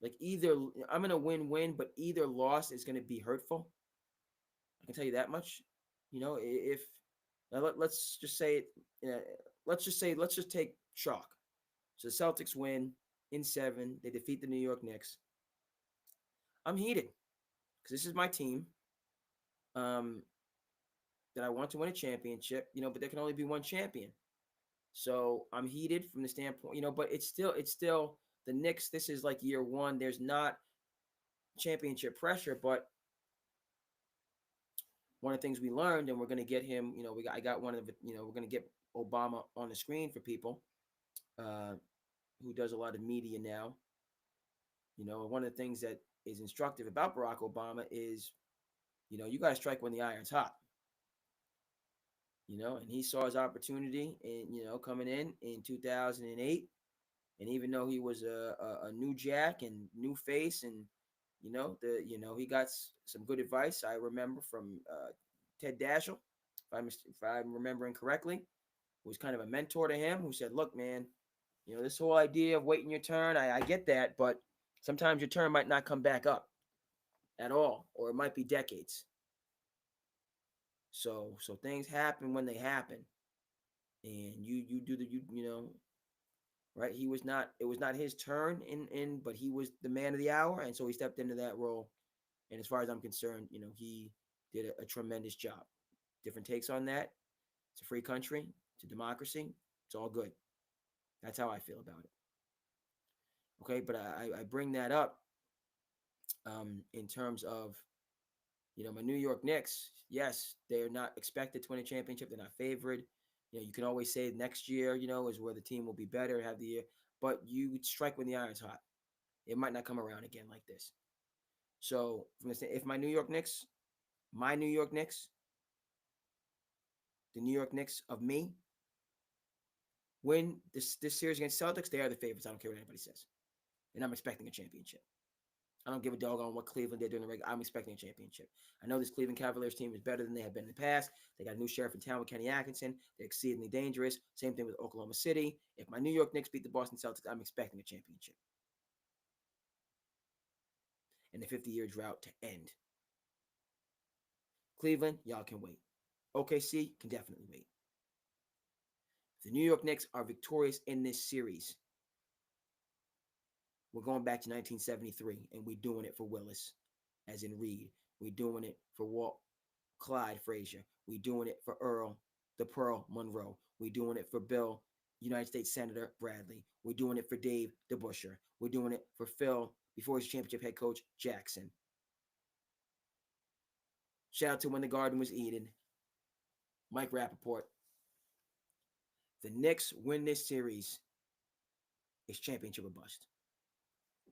like either I'm in a win-win, but either loss is going to be hurtful. I can tell you that much. If now let's just say it. Let's just take chalk. So the Celtics win in 7. They defeat the New York Knicks. I'm heated because this is my team. That I want to win a championship. But there can only be one champion. So I'm heated from the standpoint, but it's still the Knicks. This is like year one. There's not championship pressure, but one of the things we learned, and we're going to get him, I got one of the, we're going to get Obama on the screen for people who does a lot of media now. One of the things that is instructive about Barack Obama is, you got to strike when the iron's hot. And he saw his opportunity in, coming in 2008. And even though he was a new jack and new face, and he got some good advice. I remember from Ted Daschle, if I'm remembering correctly, who was kind of a mentor to him, who said, "Look, man, this whole idea of waiting your turn, I get that, but sometimes your turn might not come back up at all, or it might be decades. So things happen when they happen, and you do right. It was not his turn but he was the man of the hour, and so he stepped into that role. And as far as I'm concerned, he did a tremendous job. Different takes on that. It's a free country. It's a democracy. It's all good. That's how I feel about it. Okay, but I bring that up in terms of, my New York Knicks. Yes, they're not expected to win a championship. They're not favored. You can always say next year, is where the team will be better, have the year, but you strike when the iron's hot. It might not come around again like this. So, if my New York Knicks, the New York Knicks of me, win this series against Celtics, they are the favorites. I don't care what anybody says, and I'm expecting a championship. I don't give a dog on what Cleveland did during the regular. I'm expecting a championship. I know this Cleveland Cavaliers team is better than they have been in the past. They got a new sheriff in town with Kenny Atkinson. They're exceedingly dangerous. Same thing with Oklahoma City. If my New York Knicks beat the Boston Celtics, I'm expecting a championship. And the 50-year drought to end. Cleveland, y'all can wait. OKC can definitely wait. If the New York Knicks are victorious in this series, we're going back to 1973, and we're doing it for Willis, as in Reed. We're doing it for Walt Clyde Frazier. We're doing it for Earl the Pearl Monroe. We're doing it for Bill, United States Senator Bradley. We're doing it for Dave DeBuscher. We're doing it for Phil, before his championship head coach, Jackson. Shout out to When the Garden Was Eden, Mike Rappaport. The Knicks win this series, it's championship or bust.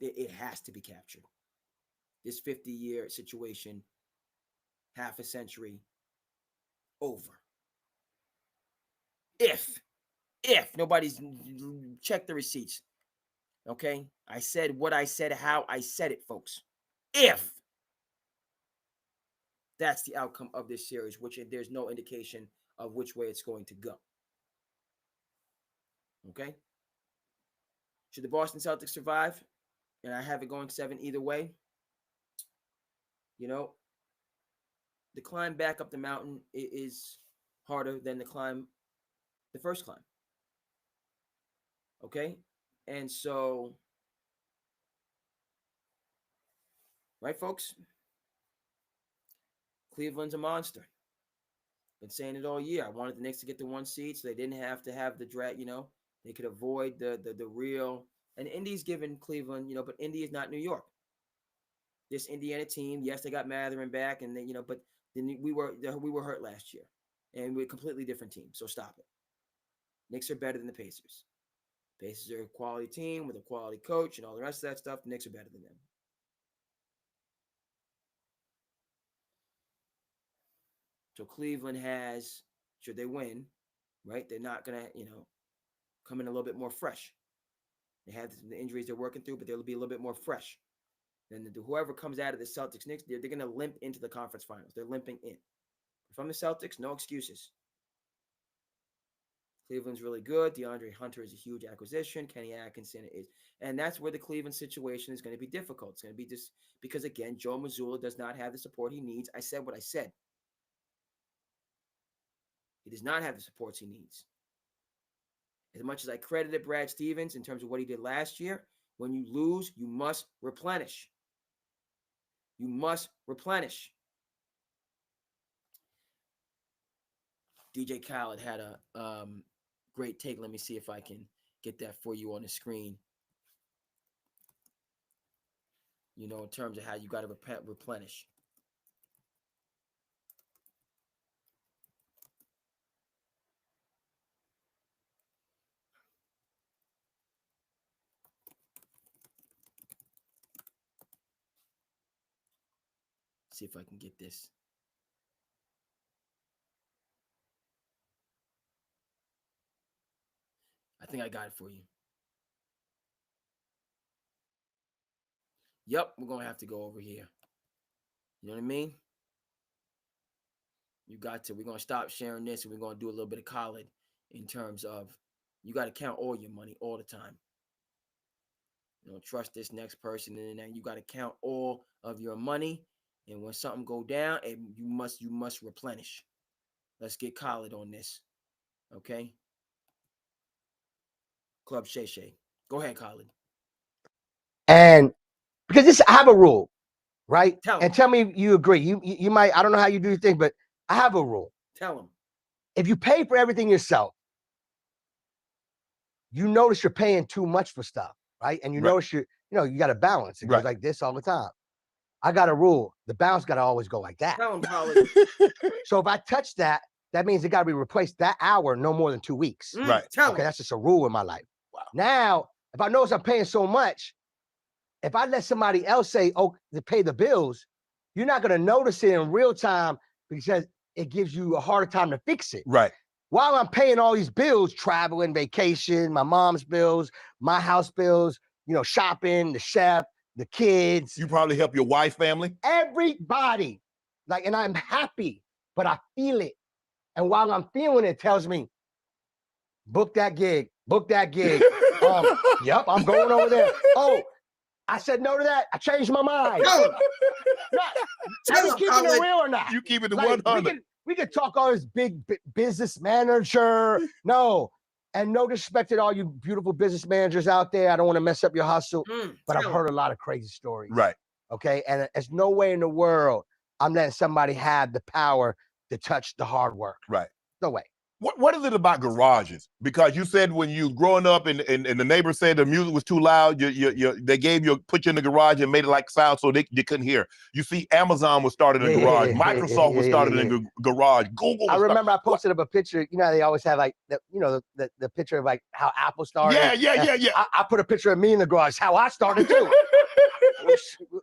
It has to be captured. This 50-year situation, half a century, over. If nobody's checked the receipts, okay? I said what I said, how I said it, folks. If that's the outcome of this series, which there's no indication of which way it's going to go. Okay? Should the Boston Celtics survive? And I have it going 7 either way. The climb back up the mountain is harder than the first climb. Okay? And so, right, folks? Cleveland's a monster. Been saying it all year. I wanted the Knicks to get the 1 seed so they didn't have to have the draft, They could avoid the real. And Indy's given Cleveland, but Indy is not New York. This Indiana team, yes, they got Matherin back, and then, but then we were hurt last year, and we're a completely different team. So stop it. Knicks are better than the Pacers. Pacers are a quality team with a quality coach and all the rest of that stuff. The Knicks are better than them. So Cleveland has, should they win, right? They're not gonna, come in a little bit more fresh. They have the injuries they're working through, but they'll be a little bit more fresh. Then whoever comes out of the Celtics Knicks, they're going to limp into the conference finals. They're limping in. If I'm the Celtics, no excuses. Cleveland's really good. DeAndre Hunter is a huge acquisition. Kenny Atkinson is, and that's where the Cleveland situation is going to be difficult. It's going to be just because, again, Joe Mazzulla does not have the support he needs. I said what I said. He does not have the supports he needs. As much as I credited Brad Stevens in terms of what he did last year, when you lose, you must replenish. You must replenish. DJ Khaled had a great take. Let me see if I can get that for you on the screen. In terms of how you got to replenish. See if I can get this. I think I got it for you. Yep, we're going to have to go over here. You know what I mean? We're going to stop sharing this, and we're going to do a little bit of Khaled in terms of you got to count all your money all the time. Trust this next person, and then you got to count all of your money. And when something go down, you must replenish. Let's get Khaled on this, okay? Club Shay Shay. Go ahead, Khaled. And because I have a rule, right? Tell me you agree. You might, I don't know how you do your thing, but I have a rule. Tell him. If you pay for everything yourself, you notice you're paying too much for stuff, right? And you Right. notice you got to balance. It goes Right. like this all the time. I got a rule. The bounce got to always go like that. Tell him, Collier. So if I touch that, that means it got to be replaced that hour no more than 2 weeks. Right. Tell Okay, him. that's just a rule in my life. Wow. Now, if I notice I'm paying so much, if I let somebody else say, oh, to pay the bills, you're not going to notice it in real time because it gives you a harder time to fix it. Right. While I'm paying all these bills, traveling, vacation, my mom's bills, my house bills, shopping, the chef, the kids, You probably help your wife, family. everybody. And I'm happy, but I feel it. And while I'm feeling it, it tells me, book that gig, book that gig. Yep, I'm going over there. Oh, I said no to that. I changed my mind. Tell him. Are we keeping it real or not? You keep it to Like, 100. we could talk all this big business manager. No. And no disrespect to all you beautiful business managers out there. I don't want to mess up your hustle, but I've heard a lot of crazy stories. Right. Okay. And there's no way in the world I'm letting somebody have the power to touch the hard work. Right. No way. What is it about garages? Because you said when you growing up and the neighbors said the music was too loud, they put you in the garage and made it like sound so they couldn't hear. You see, Amazon was started in a garage. Microsoft was started in a garage. Google. I remember I posted up a picture. You know, they always have like the picture of like how Apple started. Yeah. I put a picture of me in the garage. How I started too.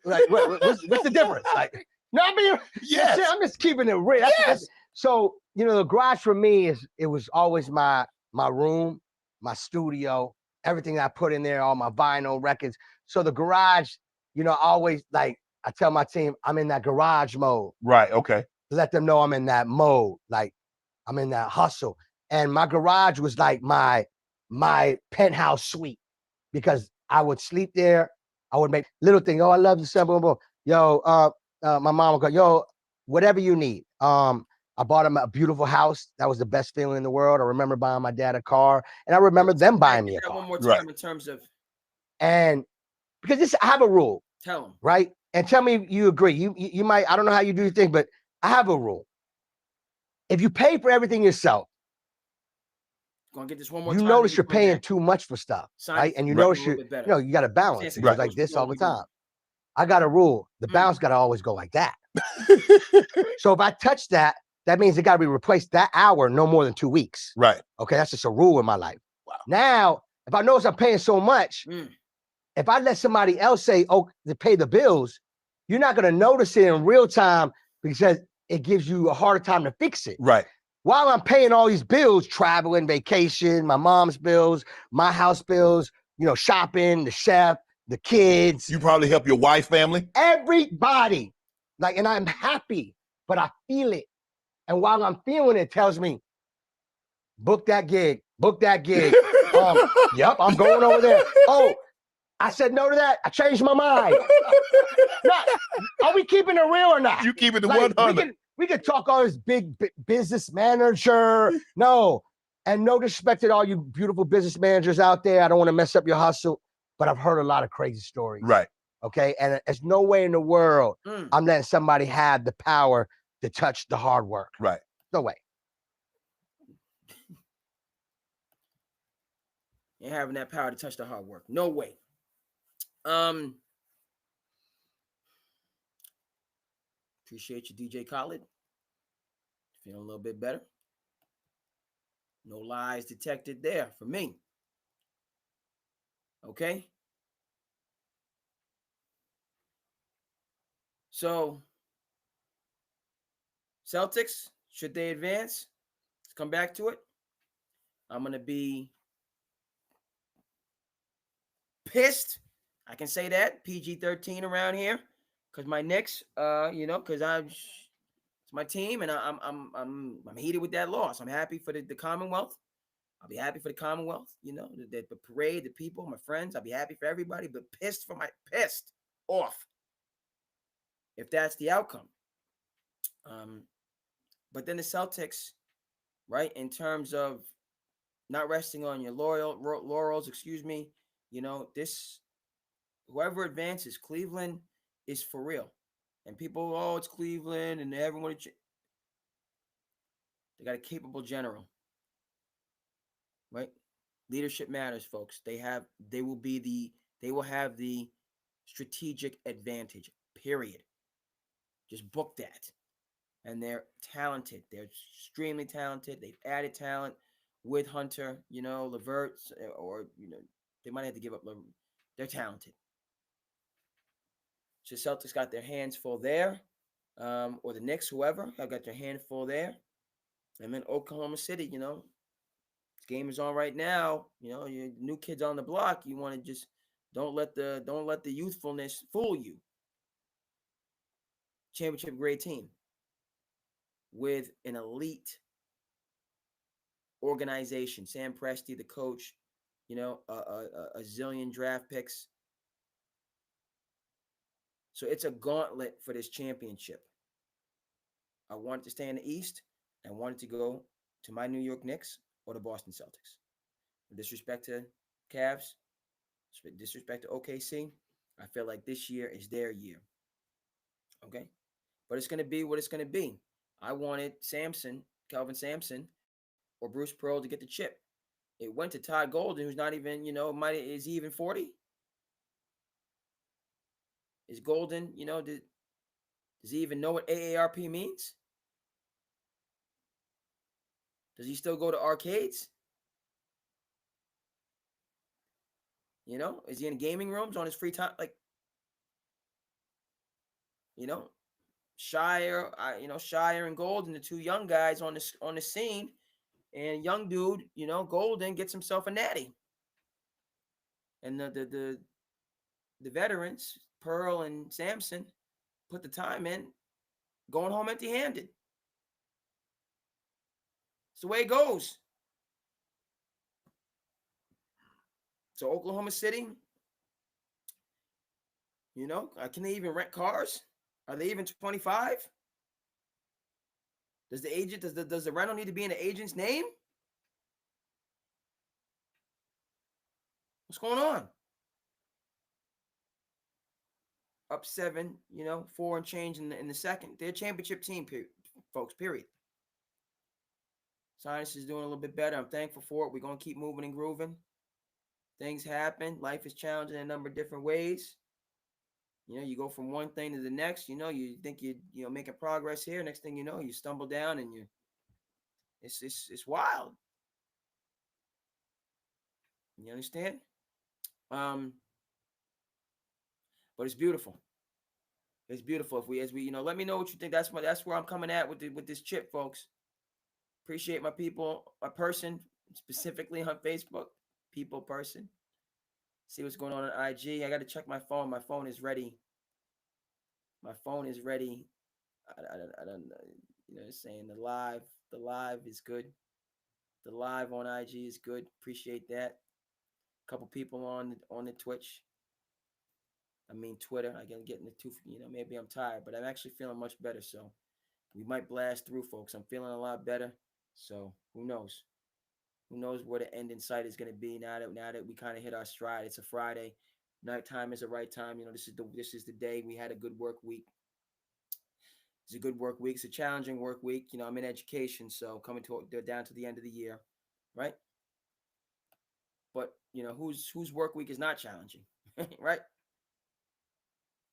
Like, what's the difference? Like, no, I mean, Yes. I'm just keeping it real. That's, so the garage for me it was always my room, my studio, everything I put in there, all my vinyl records. So the garage, always like I tell my team, I'm in that garage mode. Right. Okay. To let them know I'm in that mode, like I'm in that hustle. And my garage was like my penthouse suite because I would sleep there. I would make little things. Oh, I love you, son. Boom, boom. Yo, my mom would go, yo, whatever you need. I bought him a beautiful house. That was the best feeling in the world. I remember buying my dad a car, and I remember them buying me a car. One more time in terms of, and because I have a rule. Tell him. Right? And tell me you agree. You might, I don't know how you do your thing, but I have a rule. If you pay for everything yourself, gonna get this one more time. You notice you're paying too much for stuff, right? And you notice you got to balance. It goes like this all the time. I got a rule. The bounce got to always go like that. So if I touch that, that means it got to be replaced that hour no more than 2 weeks. Right. Okay, that's just a rule in my life. Wow. Now, if I notice I'm paying so much, if I let somebody else say, oh, to pay the bills, you're not going to notice it in real time because it gives you a harder time to fix it. Right. While I'm paying all these bills, traveling, vacation, my mom's bills, my house bills, shopping, the chef, the kids. You probably help your wife, family. Everybody. And I'm happy, but I feel it. And while I'm feeling it, it tells me, book that gig, book that gig. Yep, I'm going over there. Oh, I said no to that. I changed my mind. Are we keeping it real or not? You keep it to 100. We could talk all this big business manager. No. And no disrespect to all you beautiful business managers out there. I don't want to mess up your hustle, but I've heard a lot of crazy stories. Right. Okay. And there's no way in the world I'm letting somebody have the power to touch the hard work. Right. No way. You're having that power to touch the hard work. No way. Appreciate you, DJ Khaled. Feeling a little bit better. No lies detected there for me. Okay. So, Celtics, should they advance? Let's come back to it. I'm going to be pissed. I can say that. PG-13 around here. Because my Knicks, because it's my team, and I'm heated with that loss. I'm happy for the Commonwealth. I'll be happy for the Commonwealth. The parade, the people, my friends. I'll be happy for everybody, but pissed off if that's the outcome. But then the Celtics, right, in terms of not resting on your laurels, whoever advances, Cleveland is for real. And people, oh, it's Cleveland, and everyone, they got a capable general, right? Leadership matters, folks. They will be the They will have the strategic advantage, period. Just book that. And they're talented. They're extremely talented. They've added talent with Hunter, Levert, or, they might have to give up Levert. They're talented. So Celtics got their hands full there, or the Knicks, whoever, have got their hand full there. And then Oklahoma City, this game is on right now. You new kids on the block. You want to just don't let the youthfulness fool you. Championship grade team with an elite organization. Sam Presti, the coach, a zillion draft picks. So it's a gauntlet for this championship. I want it to stay in the East. I want it to go to my New York Knicks or the Boston Celtics. With disrespect to Cavs, disrespect to OKC, I feel like this year is their year. Okay? But it's going to be what it's going to be. I wanted Kelvin Sampson, or Bruce Pearl to get the chip. It went to Todd Golden, who's not even, is he even 40? Is Golden, does he even know what AARP means? Does he still go to arcades? Is he in gaming rooms on his free time? Like, Shire and Golden, the two young guys on the scene, and young dude, Golden gets himself a natty. And the veterans, Pearl and Sampson, put the time in, going home empty-handed. It's the way it goes. So Oklahoma City, can they even rent cars? Are they even 25? Does the rental need to be in the agent's name? What's going on? Up 7, 4 and change in the second. They're a championship team, folks, period. Science is doing a little bit better. I'm thankful for it. We're going to keep moving and grooving. Things happen. Life is challenging in a number of different ways. You go from one thing to the next. You think you're making progress here. Next thing you know, you stumble down and it's wild. You understand? But it's beautiful. It's beautiful. As we let me know what you think. That's where I'm coming at with this chip, folks. Appreciate my people, my person, specifically on Facebook, people person. See what's going on IG. I got to check my phone. My phone is ready. My phone is ready. I don't know. Saying the live is good. The live on IG is good. Appreciate that. A couple people on the Twitch. Twitter. I get getting the two. Maybe I'm tired, but I'm actually feeling much better. So we might blast through, folks. I'm feeling a lot better. So who knows? Who knows where the end in sight is going to be now that we kind of hit our stride. It's a Friday. Nighttime is the right time. This is the day. We had a good work week. It's a good work week. It's a challenging work week. I'm in education, so coming down to the end of the year, right? But whose work week is not challenging, right?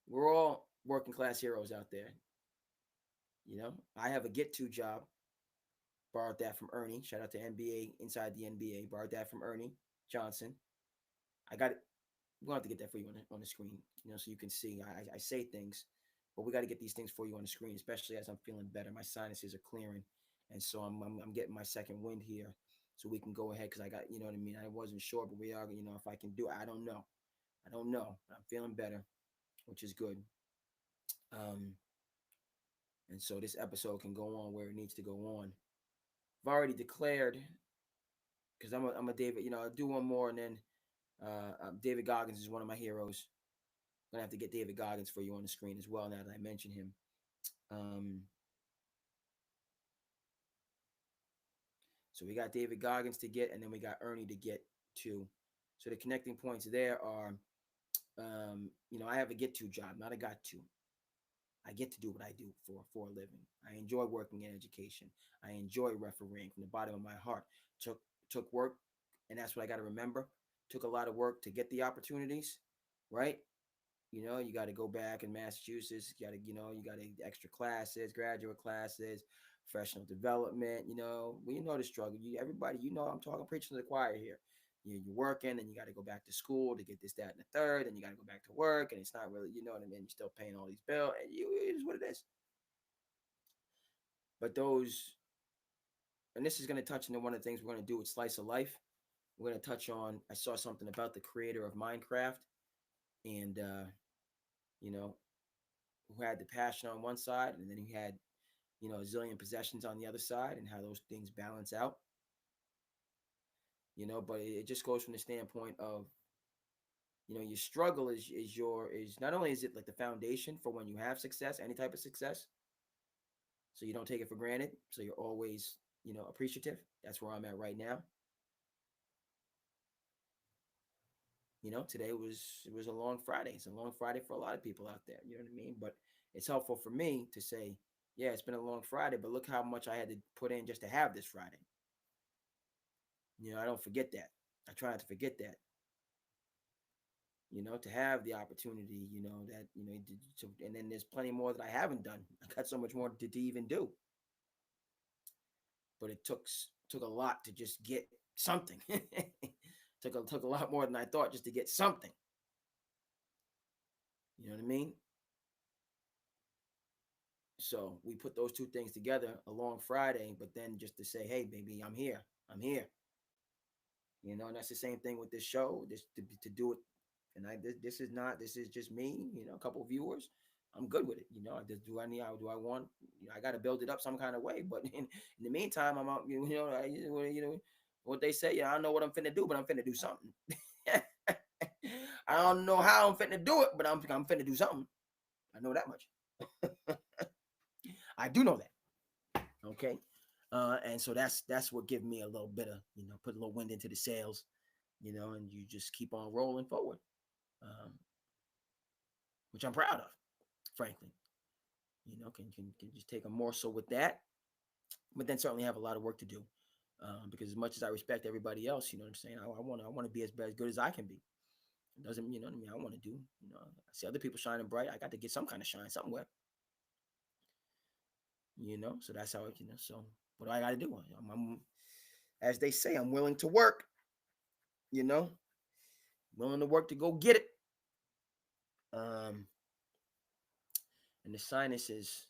We're all working class heroes out there. I have a get-to job. Borrowed that from Ernie. Shout out to NBA, Inside the NBA. Borrowed that from Ernie Johnson. I got it. We'll have to get that for you on the screen, so you can see. I say things, but we got to get these things for you on the screen, especially as I'm feeling better. My sinuses are clearing, and so I'm getting my second wind here, so we can go ahead because I got, what I mean. I wasn't sure, but we are, if I can do it. I don't know. I'm feeling better, which is good. And so this episode can go on where it needs to go on. I've already declared, because I'm a David, I'll do one more, and then David Goggins is one of my heroes. I'm gonna have to get David Goggins for you on the screen as well now that I mention him. So we got David Goggins to get, and then we got Ernie to get too. So the connecting points there are, I have a get-to job, not a got-to. I get to do what I do for a living. I enjoy working in education. I enjoy refereeing from the bottom of my heart. Took work, and that's what I got to remember. Took a lot of work to get the opportunities, right? You got to go back in Massachusetts. You got to extra classes, graduate classes, professional development. We know the struggle. Everybody, I'm talking preaching to the choir here. You're working, and you got to go back to school to get this, that, and the third, and you got to go back to work, and it's not really, you know what I mean. You're still paying all these bills, and it is what it is. But and this is going to touch into one of the things we're going to do with Slice of Life. We're going to touch on. I saw something about the creator of Minecraft, and you know, who had the passion on one side, and then he had, a zillion possessions on the other side, and how those things balance out. But it just goes from the standpoint of, your struggle is not only is it like the foundation for when you have success, any type of success, so you don't take it for granted, so you're always, appreciative. That's where I'm at right now. Today it was a long Friday. It's a long Friday for a lot of people out there. You know what I mean? But it's helpful for me to say, yeah, it's been a long Friday, but look how much I had to put in just to have this Friday. I don't forget that. I try not to forget that. To have the opportunity, that, and then there's plenty more that I haven't done. I got so much more to even do. But it took a lot to just get something. took a lot more than I thought just to get something. You know what I mean? So we put those two things together, a long Friday, but then just to say, hey, baby, I'm here. I'm here. And that's the same thing with this show, just to do it. And this is just me, a couple of viewers. I'm good with it. I just do I want, I got to build it up some kind of way. But in the meantime, I'm out, what they say, I don't know what I'm finna do, but I'm finna do something. I don't know how I'm finna do it, but I'm finna do something. I know that much. I do know that. Okay. And so that's what give me a little bit of, put a little wind into the sails, and you just keep on rolling forward, which I'm proud of, frankly. Can just take a morsel with that, but then certainly have a lot of work to do, because as much as I respect everybody else, you know what I'm saying, I want to be as good as I can be. It doesn't, what I mean, I want to do, I see other people shining bright. I got to get some kind of shine somewhere, so that's how it, so what do I got to do? I'm, as they say, I'm willing to work, willing to work to go get it. And the sinuses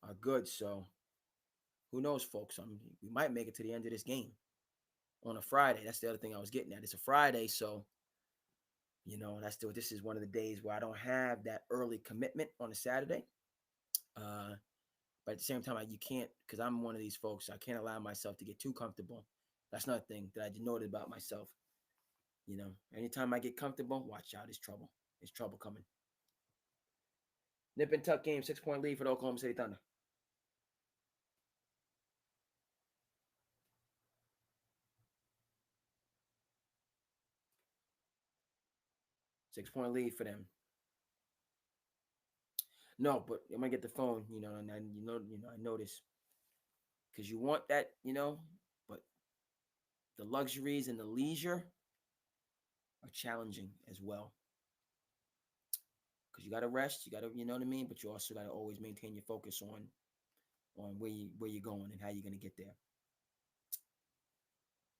are good, so who knows, folks? We might make it to the end of this game on a Friday. That's the other thing I was getting at. It's a Friday, so this is one of the days where I don't have that early commitment on a Saturday. But at the same time, you can't, because I'm one of these folks. I can't allow myself to get too comfortable. That's another thing that I noted about myself. Anytime I get comfortable, watch out. It's trouble. It's trouble coming. Nip and tuck game, 6-point lead for the Oklahoma City Thunder. Six-point lead for them. No, but I'm gonna get the phone, and I notice, because you want that, but the luxuries and the leisure are challenging as well. Because you got to rest, you got to, you know what I mean, but you also got to always maintain your focus on where you're going and how you're gonna get there.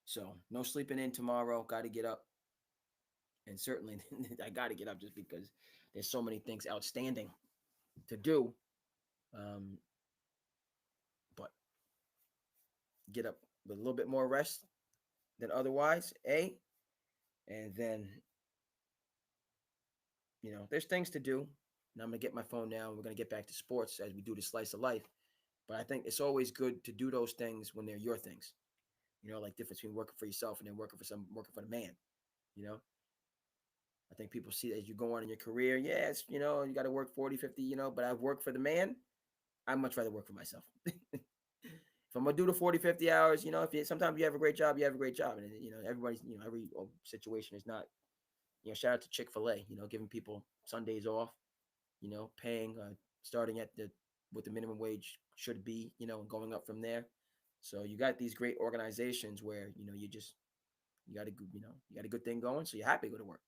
So no sleeping in tomorrow. Got to get up, and certainly I got to get up just because there's so many things outstanding to do. But get up with a little bit more rest than otherwise, and then there's things to do. And I'm gonna get my phone now. We're gonna get back to sports as we do the slice of life. But I think it's always good to do those things when they're your things. Like difference between working for yourself and then working for the man. I think people see that as you go on in your career. Yes, you got to work 40, 50, but I've worked for the man. I'd much rather work for myself. If I'm gonna do the 40, 50 hours, sometimes you have a great job, and everybody's, every situation is not, shout out to Chick-fil-A, giving people Sundays off, paying, starting at what the minimum wage should be, and going up from there. So you got these great organizations where, you got a good thing going. So you're happy to go to work.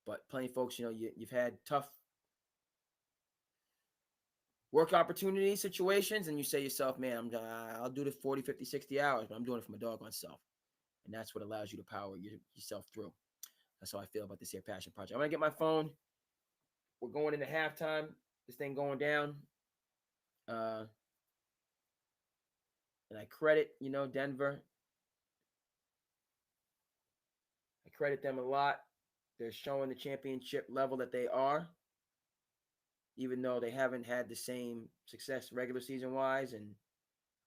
But plenty of folks, you've had tough work opportunity situations, and you say to yourself, man, I'll do the 40, 50, 60 hours, but I'm doing it for my doggone self. And that's what allows you to power yourself through. That's how I feel about this here passion project. I'm going to get my phone. We're going into halftime. This thing going down. And I credit, Denver. I credit them a lot. They're showing the championship level that they are, even though they haven't had the same success regular season wise and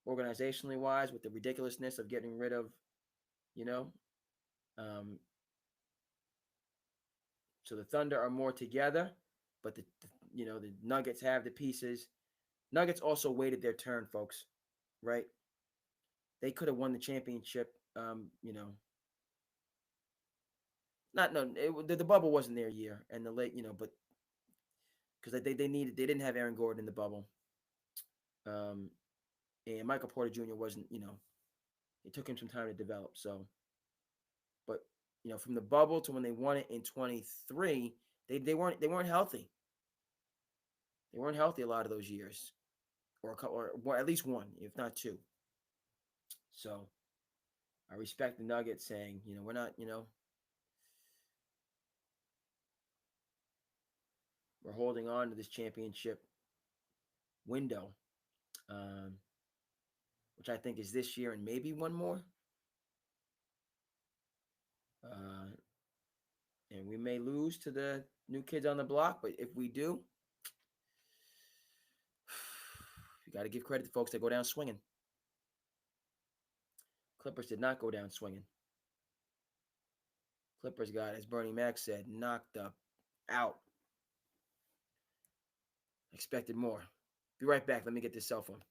organizationally wise with the ridiculousness of getting rid of, so the Thunder are more together, but the Nuggets have the pieces. Nuggets also waited their turn, folks, right? They could have won the championship, not no, the bubble wasn't their year, and the late, but because they didn't have Aaron Gordon in the bubble, and Michael Porter Jr. wasn't, it took him some time to develop. So, but from the bubble to when they won it in 23, they weren't healthy. They weren't healthy a lot of those years, or a couple, or at least one, if not two. So, I respect the Nuggets saying, we're not, we're holding on to this championship window, which I think is this year and maybe one more. And we may lose to the new kids on the block, but if we do, you got to give credit to folks that go down swinging. Clippers did not go down swinging. Clippers got, as Bernie Mac said, knocked up out. Expected more. Be right back. Let me get this cell phone.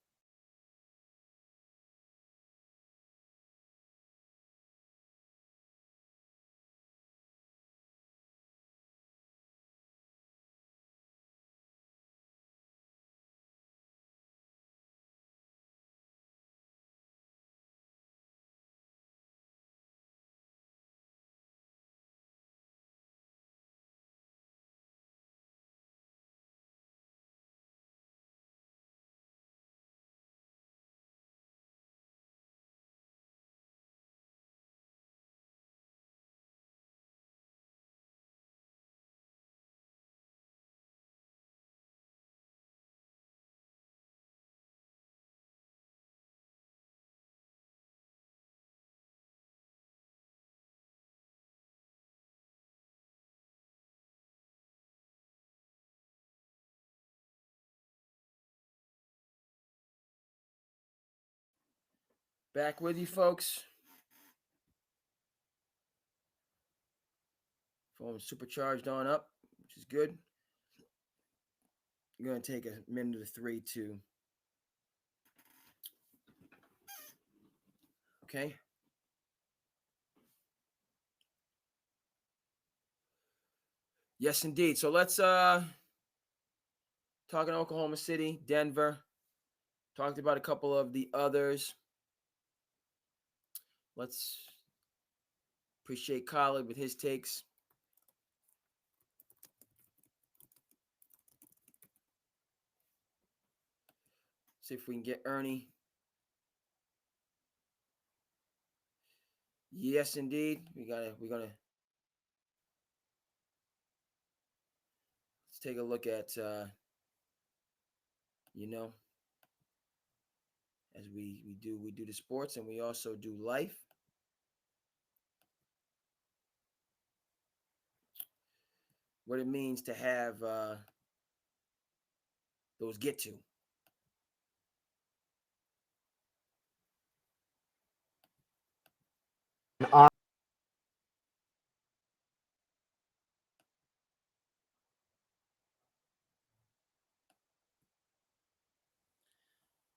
Back with you, folks. Phone supercharged on up, which is good. You're going to take a minute or three to. Okay. Yes, indeed. So let's talking Oklahoma City, Denver. Talked about a couple of the others. Let's appreciate Collier with his takes. See if we can get Ernie. Yes, indeed. We're gonna let's take a look at as we do the sports and we also do life. What it means to have those get to.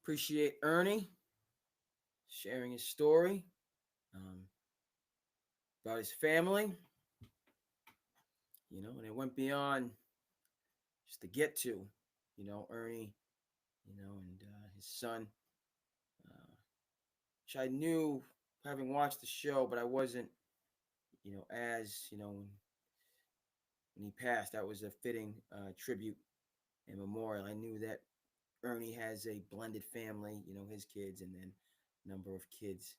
Appreciate Ernie sharing his story about his family, and it went beyond just to get to, Ernie, and his son, which I knew having watched the show, but I wasn't, as, when he passed, that was a fitting tribute and memorial. I knew that Ernie has a blended family, his kids and then a number of kids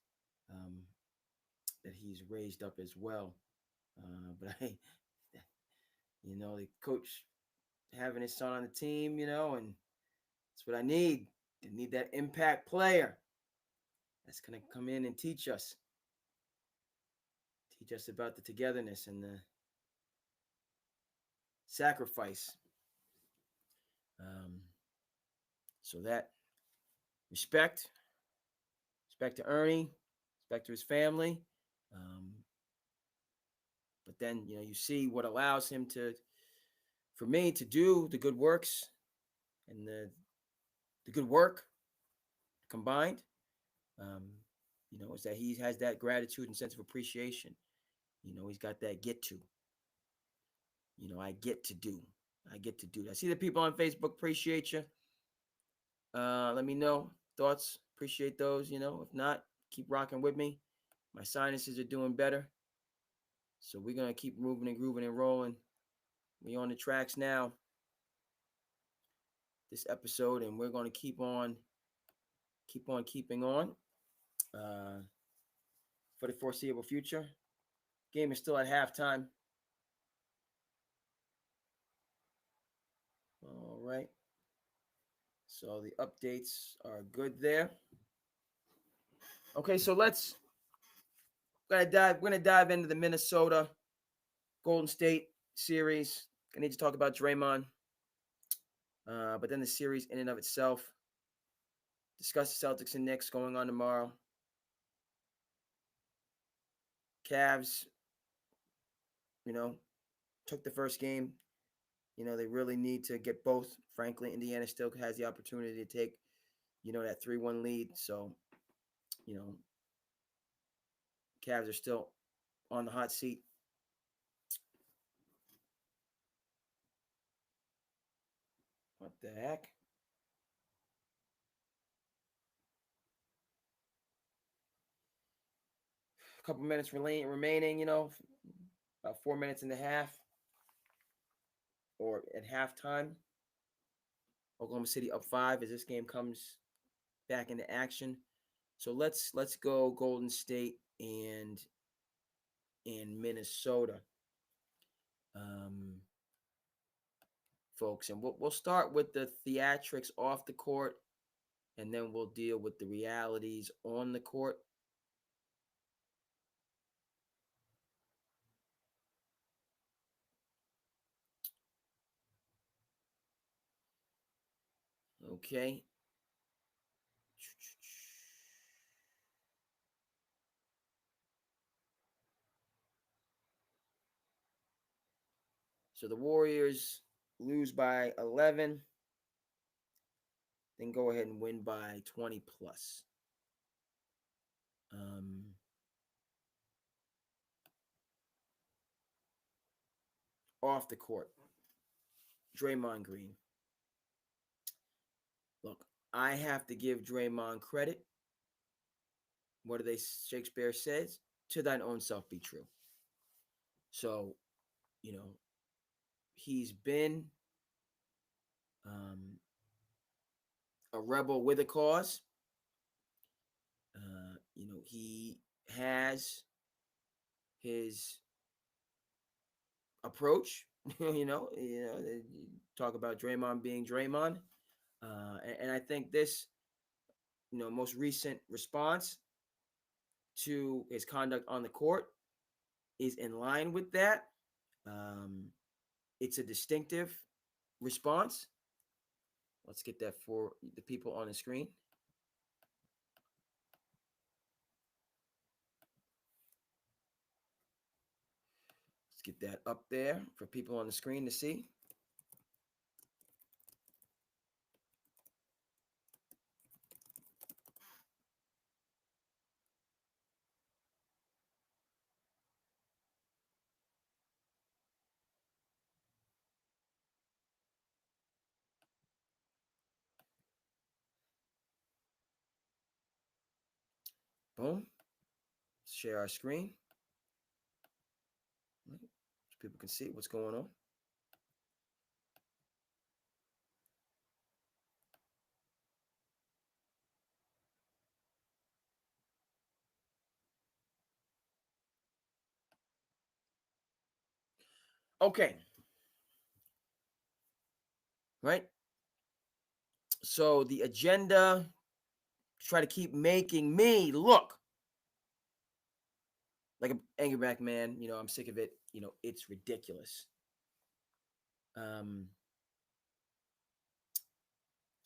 that he's raised up as well. But the coach having his son on the team, and that's what I need. I need that impact player that's going to come in and teach us about the togetherness and the sacrifice. So that respect to Ernie, respect to his family. But then, you see what allows him for me to do the good works and the good work combined, is that he has that gratitude and sense of appreciation. He's got that get to. I get to do. I see the people on Facebook appreciate you. Let me know thoughts. Appreciate those. If not, keep rocking with me. My sinuses are doing better. So we're going to keep moving and grooving and rolling. We on the tracks now. This episode, and we're going to keep on keeping on for the foreseeable future. Game is still at halftime. All right. So the updates are good there. Okay, so we're gonna dive into the Minnesota Golden State series. I need to talk about Draymond, but then the series in and of itself. Discuss the Celtics and Knicks going on tomorrow. Cavs, took the first game. They really need to get both. Frankly, Indiana still has the opportunity to take, that 3-1 lead. So, Cavs are still on the hot seat. What the heck? A couple minutes remaining, about 4 minutes and a half. Or at halftime. Oklahoma City up 5 as this game comes back into action. So let's go Golden State and Minnesota, folks, and we'll start with the theatrics off the court, and then we'll deal with the realities on the court. Okay. So the Warriors lose by 11, then go ahead and win by 20 plus. Off the court, Draymond Green. Look, I have to give Draymond credit. What do they? Shakespeare says, "To thine own self be true." So, he's been a rebel with a cause. He has his approach. Talk about Draymond being Draymond, and I think this, most recent response to his conduct on the court is in line with that. It's a distinctive response. Let's get that for the people on the screen. Let's get that up there for people on the screen to see. Boom. Let's share our screen so people can see what's going on. Okay. Right? So the agenda try to keep making me look like an angry black man. I'm sick of it. It's ridiculous. So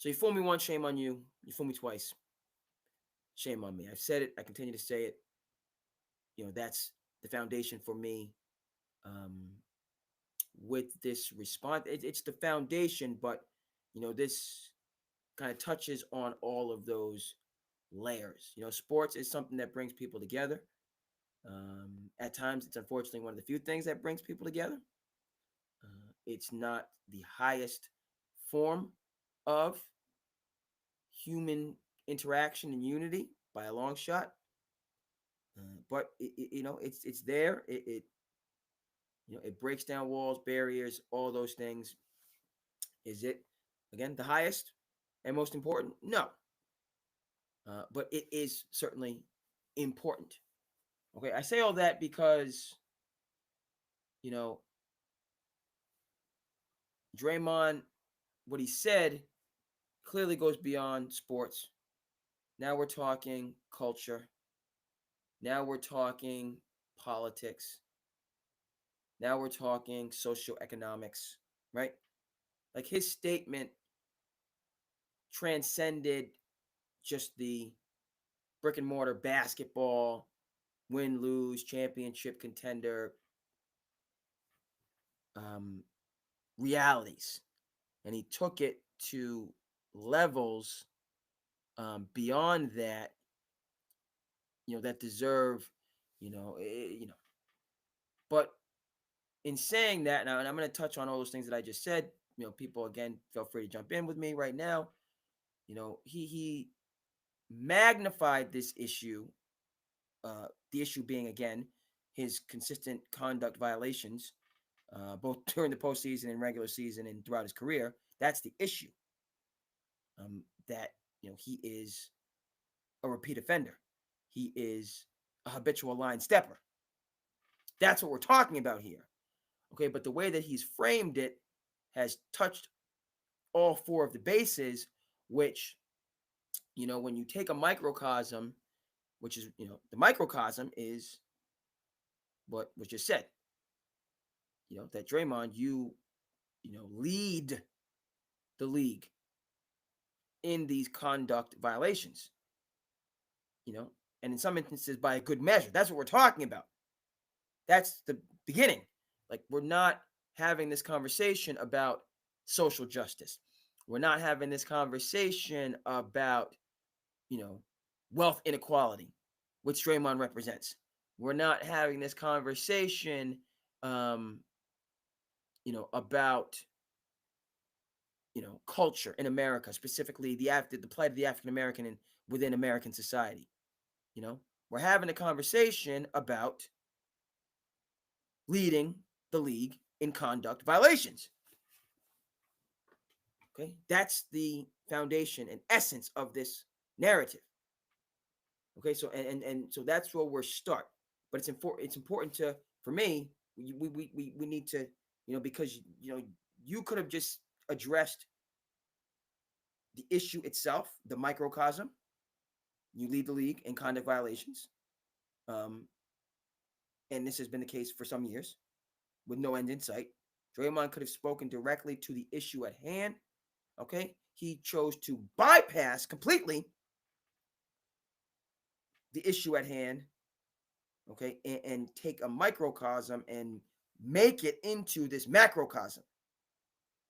you fool me once, shame on you. You fool me twice, shame on me. I've said it. I continue to say it. That's the foundation for me. With this response, it's the foundation, but this kind of touches on all of those layers. Sports is something that brings people together. At times, it's unfortunately one of the few things that brings people together. It's not the highest form of human interaction and unity by a long shot, but it's there. It breaks down walls, barriers, all those things. Is it again the highest and most important? No, but it is certainly important. Okay, I say all that because you know Draymond, what he said clearly goes beyond sports. Now we're talking culture. Now we're talking politics. Now we're talking socioeconomics, right? Like his statement transcended just the brick and mortar basketball, win, lose, championship contender um, realities. And he took it to levels beyond that, that deserve, but in saying that now, and I'm going to touch on all those things that I just said, people again, feel free to jump in with me right now. He magnified this issue, the issue being again his consistent conduct violations, both during the postseason and regular season and throughout his career. That's the issue. That he is a repeat offender. He is a habitual line stepper. That's what we're talking about here. Okay, but the way that he's framed it has touched all four of the bases, which, when you take a microcosm, which is, the microcosm is what was just said, that Draymond, lead the league in these conduct violations, and in some instances by a good measure. That's what we're talking about. That's the beginning. Like, we're not having this conversation about social justice. We're not having this conversation about, wealth inequality, which Draymond represents. We're not having this conversation, about, culture in America, specifically the plight of the African American and within American society. We're having a conversation about leading the league in conduct violations. Okay, that's the foundation and essence of this narrative. Okay, so and so that's where we're start. But it's important to, for me, we need to, because you could have just addressed the issue itself, the microcosm. You lead the league in conduct violations, and this has been the case for some years, with no end in sight. Draymond could have spoken directly to the issue at hand. Okay, he chose to bypass completely the issue at hand. Okay, and take a microcosm and make it into this macrocosm,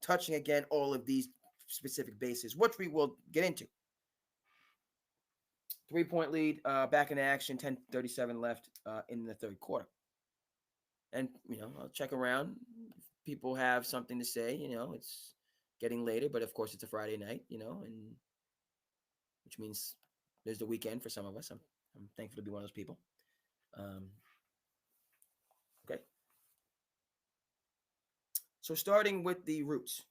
touching again all of these specific bases, which we will get into. 3-point lead, back in action, 10:37 left in the third quarter. And, I'll check around. If people have something to say, it's getting later, but of course it's a Friday night, and which means there's the weekend for some of us. I'm thankful to be one of those people. Okay. So starting with the roots.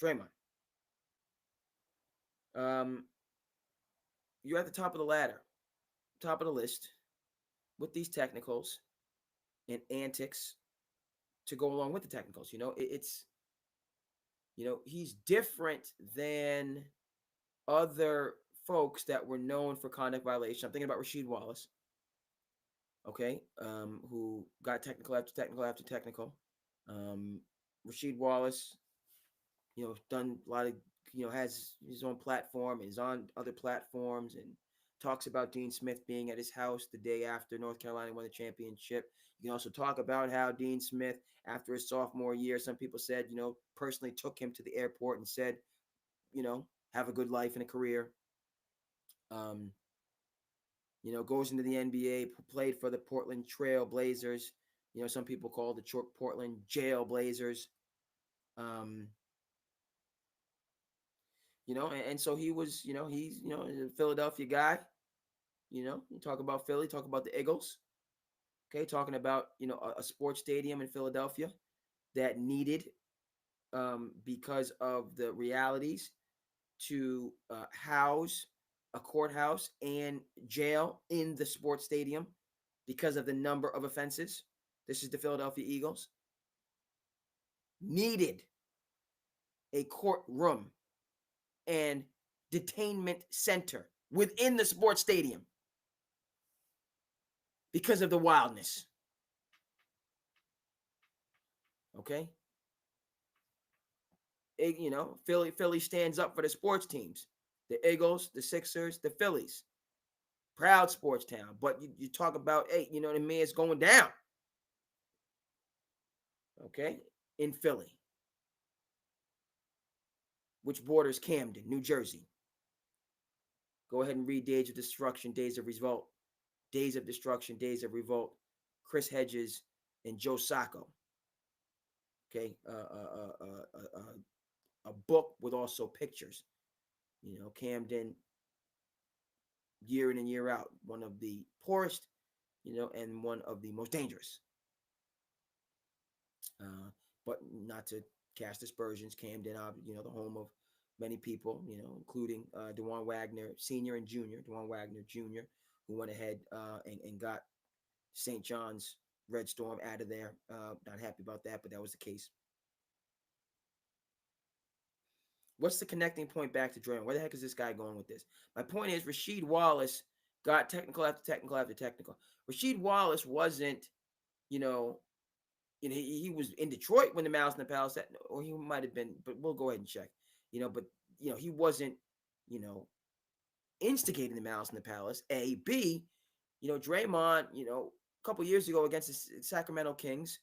Draymond. You're at the top of the ladder, top of the list with these technicals and antics to go along with the technicals. It's he's different than other folks that were known for conduct violation. I'm thinking about Rasheed Wallace, okay, who got technical after technical after technical. Rasheed Wallace, done a lot of, has his own platform, is on other platforms, and talks about Dean Smith being at his house the day after North Carolina won the championship. You can also talk about how Dean Smith, after his sophomore year, some people said, personally took him to the airport and said, have a good life and a career. Goes into the NBA, played for the Portland Trail Blazers. Some people call the Portland Jail Blazers. And so he was, he's, a Philadelphia guy. You talk about Philly, talk about the Eagles. Okay, talking about, a sports stadium in Philadelphia that needed, because of the realities, to house a courthouse and jail in the sports stadium because of the number of offenses. This is the Philadelphia Eagles. Needed a courtroom and detainment center within the sports stadium because of the wildness. Okay? Philly stands up for the sports teams. The Eagles, the Sixers, the Phillies. Proud sports town. But you talk about, hey, the man's going down. Okay? In Philly, which borders Camden, New Jersey. Go ahead and read Days of Destruction, Days of Revolt. Days of Destruction, Days of Revolt. Chris Hedges and Joe Sacco. Okay? A book with also pictures. Camden, year in and year out, one of the poorest, and one of the most dangerous. But not to cast aspersions, Camden, the home of many people, including DeJuan Wagner Sr. and Jr., DeJuan Wagner Jr., who went ahead and got St. John's Red Storm out of there. Not happy about that, but that was the case. What's the connecting point back to Draymond? Where the heck is this guy going with this? My point is, Rasheed Wallace got technical after technical after technical. Rasheed Wallace wasn't, he was in Detroit when the Malice in the Palace, or he might have been, but we'll go ahead and check. But he wasn't, instigating the Malice in the Palace. A, B, Draymond, a couple years ago against the Sacramento Kings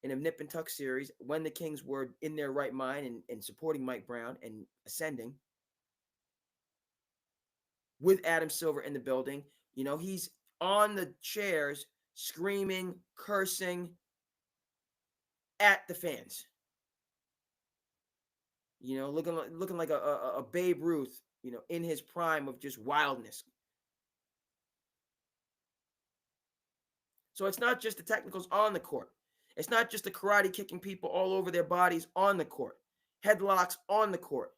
in a nip and tuck series, when the Kings were in their right mind and supporting Mike Brown and ascending, with Adam Silver in the building, he's on the chairs screaming, cursing at the fans. Looking like a Babe Ruth, in his prime of just wildness. So it's not just the technicals on the court. It's not just the karate kicking people all over their bodies on the court. Headlocks on the court.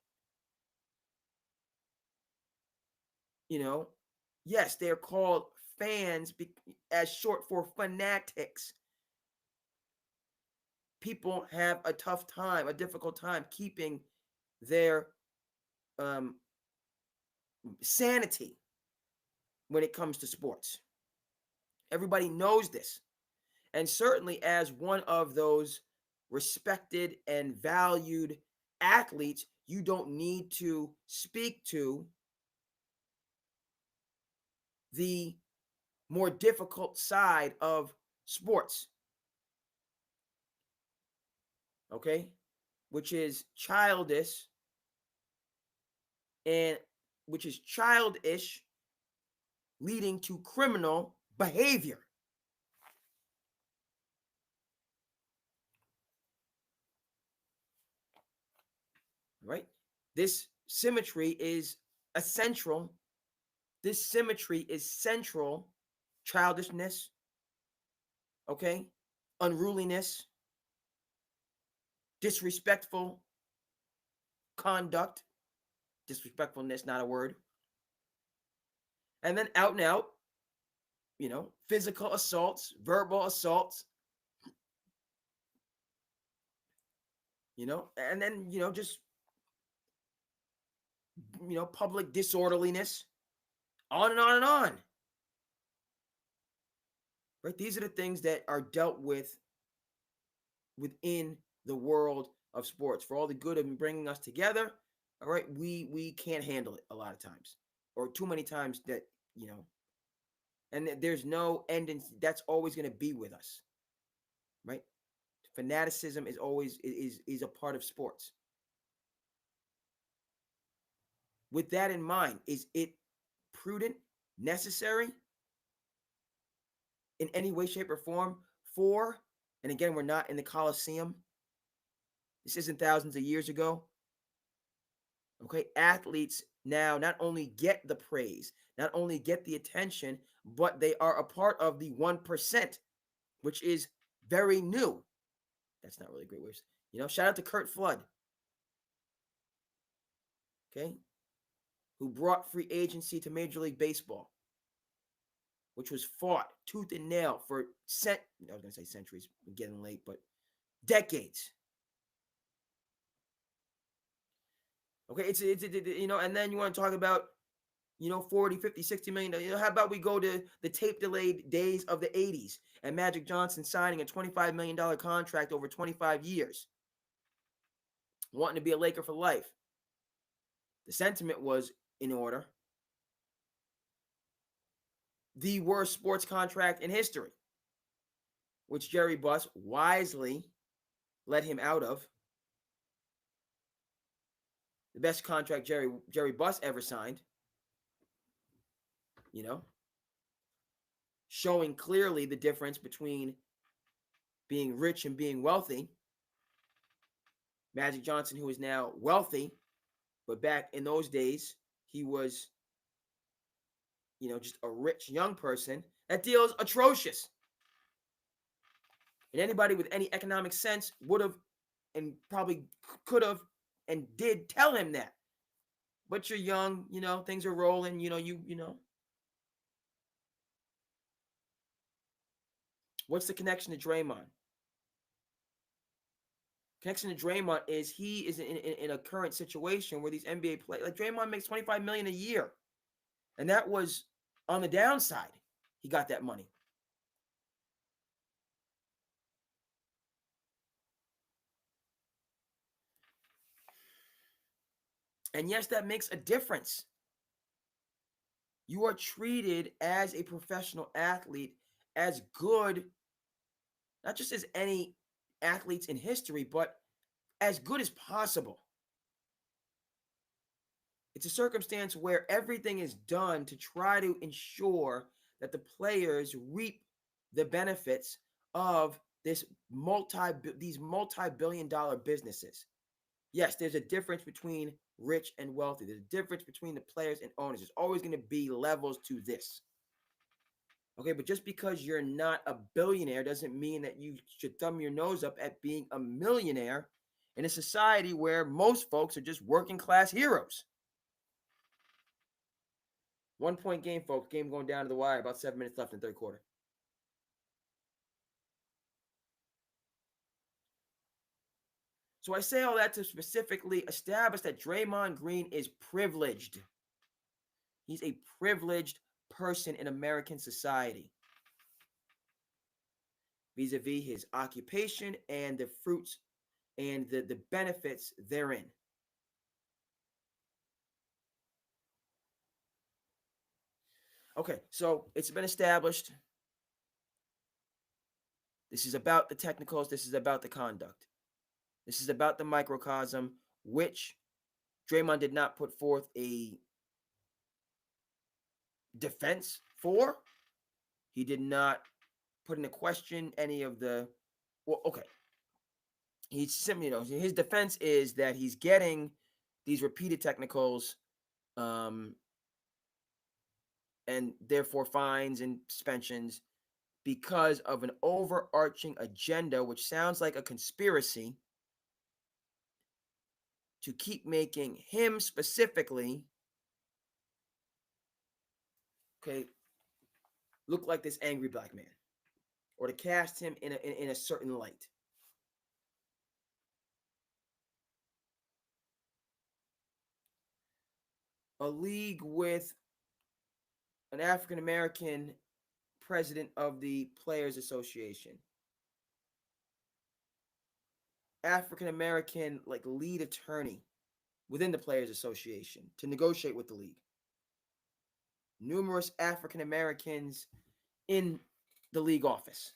Yes, they're called fans as short for fanatics. People have a difficult time keeping their sanity when it comes to sports. Everybody knows this. And certainly as one of those respected and valued athletes, you don't need to speak to the more difficult side of sports. Okay? Which is childish leading to criminal behavior. Right? This symmetry is essential. This symmetry is central. Childishness, okay? Unruliness, disrespectful conduct. Disrespectfulness, not a word. And then out and out, physical assaults, verbal assaults, and then, just, public disorderliness, on and on and on. Right? These are the things that are dealt with within the world of sports. For all the good of bringing us together, all right, we can't handle it a lot of times, or too many times that, and there's no end, and that's always going to be with us, right? Fanaticism is always is a part of sports. With that in mind, is it prudent, necessary, in any way, shape, or form for, and again, we're not in the Coliseum. This isn't thousands of years ago. Okay, athletes now not only get the praise, not only get the attention, but they are a part of the 1%, which is very new. That's not really great ways. Shout out to Kurt Flood. Okay, who brought free agency to Major League Baseball, which was fought tooth and nail for I was going to say centuries, I'm getting late, but decades. Okay, it's and then you want to talk about 40, 50, 60 million. How about we go to the tape delayed days of the 80s and Magic Johnson signing a $25 million contract over 25 years, wanting to be a Laker for life. The sentiment was in order. The worst sports contract in history, which Jerry Buss wisely let him out of. The best contract Jerry Buss ever signed. Showing clearly the difference between being rich and being wealthy. Magic Johnson, who is now wealthy, but back in those days, he was, just a rich young person. That deal is atrocious. And anybody with any economic sense would have, and probably could have, and did tell him that. But you're young, things are rolling, What's the connection to Draymond? Connection to Draymond is he is in a current situation where these NBA players, like Draymond makes $25 million a year. And that was on the downside. He got that money. And yes, that makes a difference. You are treated as a professional athlete as good, not just as any athletes in history, but as good as possible. It's a circumstance where everything is done to try to ensure that the players reap the benefits of these multi-billion-dollar businesses. Yes, there's a difference between rich and wealthy. There's a difference between the players and owners. There's always going to be levels to this. Okay, but just because you're not a billionaire doesn't mean that you should thumb your nose up at being a millionaire in a society where most folks are just working class heroes. 1-point game, folks. Game going down to the wire. About 7 minutes left in the third quarter. So I say all that to specifically establish that Draymond Green is privileged. He's a privileged person in American society vis-a-vis his occupation and the fruits and the benefits therein. Okay, so it's been established. This is about the technicals. This is about the conduct. This is about the microcosm, which Draymond did not put forth a defense for. He did not put into question any of the, well, okay. He's simply, his defense is that he's getting these repeated technicals, and therefore fines and suspensions because of an overarching agenda, which sounds like a conspiracy to keep making him specifically, okay, look like this angry black man, or to cast him in a certain light. a league with an African American president of the Players Association, African American like lead attorney within the Players Association to negotiate with the league, numerous African Americans in the league office,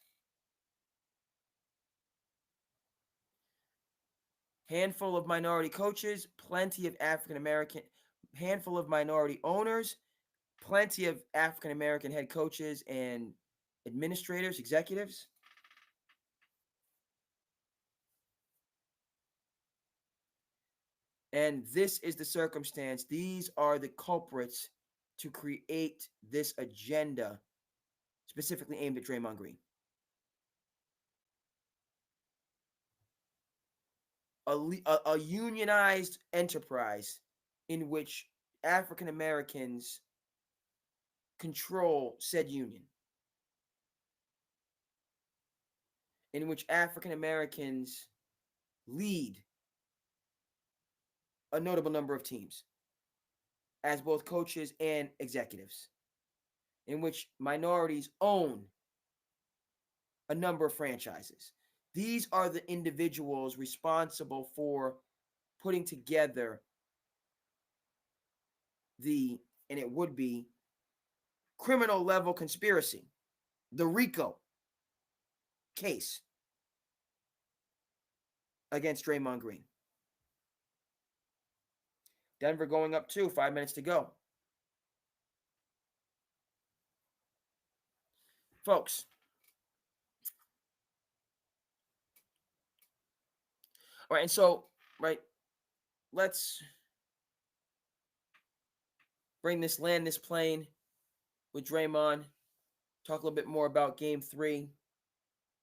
handful of minority coaches, plenty of African American, handful of minority owners, plenty of African American head coaches and administrators, executives. And this is the circumstance. These are the culprits to create this agenda specifically aimed at Draymond Green. A unionized enterprise in which African Americans control said union, in which African Americans lead a notable number of teams as both coaches and executives, in which minorities own a number of franchises. These are the individuals responsible for putting together the, and it would be, criminal level conspiracy, the RICO case against Draymond Green. Denver going up 2, 5 minutes to go. Folks, all right, and so, right, let's land this plane with Draymond, talk a little bit more about game 3.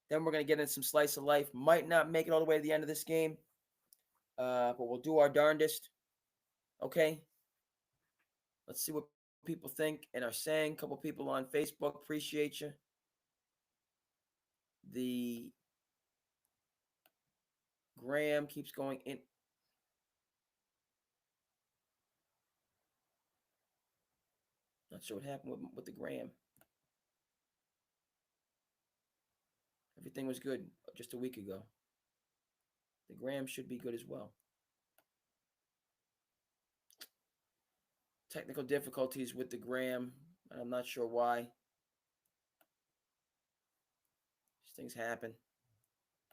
Then we're going to get into some slice of life. Might not make it all the way to the end of this game, but we'll do our darndest. Okay? Let's see what people think and are saying. A couple people on Facebook, appreciate you. The Graham keeps going in. Not sure what happened with the Graham. Everything was good just a week ago. The Graham should be good as well. Technical difficulties with the Graham. I'm not sure why. These things happen.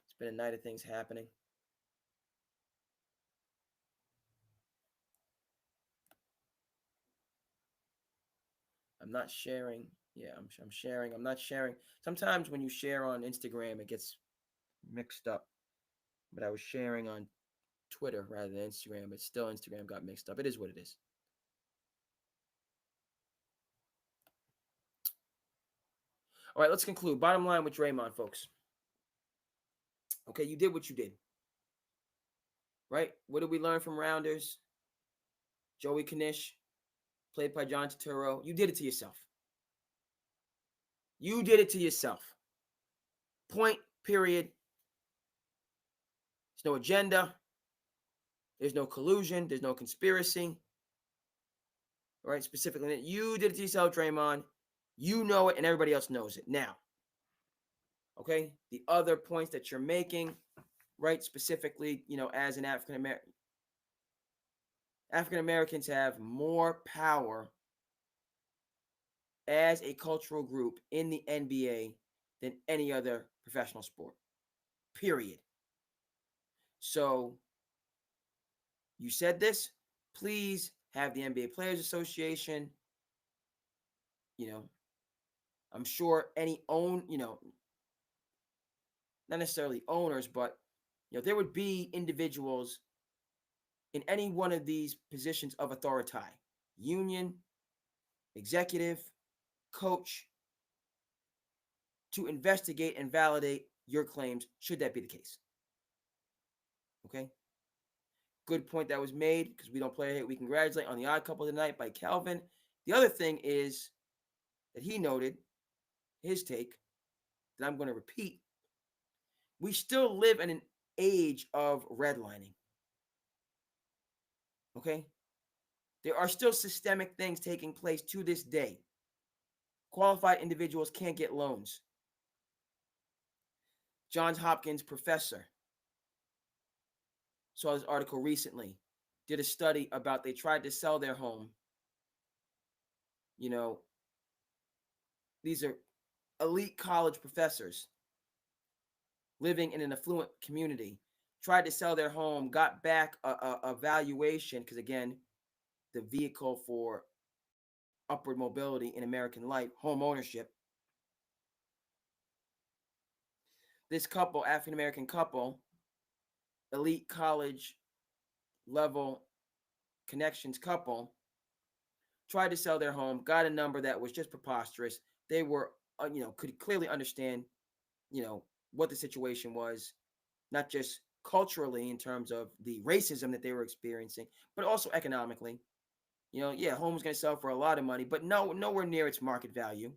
It's been a night of things happening. I'm not sharing. Yeah, I'm sharing. I'm not sharing. Sometimes when you share on Instagram, it gets mixed up. But I was sharing on Twitter rather than Instagram. But still, Instagram got mixed up. It is what it is. All right, let's conclude. Bottom line with Draymond, folks. Okay, you did what you did. Right? What did we learn from Rounders? Joey Knish, played by John Turturro. You did it to yourself. You did it to yourself. Point, period. There's no agenda. There's no collusion. There's no conspiracy. Right? Specifically, you did it to yourself, Draymond. You know it, and everybody else knows it. Now, okay, the other points that you're making, right, specifically, as an African Americans have more power as a cultural group in the NBA than any other professional sport, period. So you said this, please have the NBA Players Association, I'm sure any not necessarily owners, but there would be individuals in any one of these positions of authority, union, executive, coach, to investigate and validate your claims, should that be the case. Okay? Good point that was made, because we don't play it. We congratulate on the odd couple tonight by Calvin. The other thing is that he noted, his take, that I'm going to repeat. We still live in an age of redlining. Okay? There are still systemic things taking place to this day. Qualified individuals can't get loans. Johns Hopkins professor saw this article recently, did a study about they tried to sell their home. You know, these are elite college professors living in an affluent community, tried to sell their home, got back a valuation, because again, the vehicle for upward mobility in American life, home ownership. This couple, African American couple, elite college level connections couple, tried to sell their home, got a number that was just preposterous. They were, could clearly understand, what the situation was, not just culturally in terms of the racism that they were experiencing, but also economically. Home was going to sell for a lot of money, but nowhere near its market value.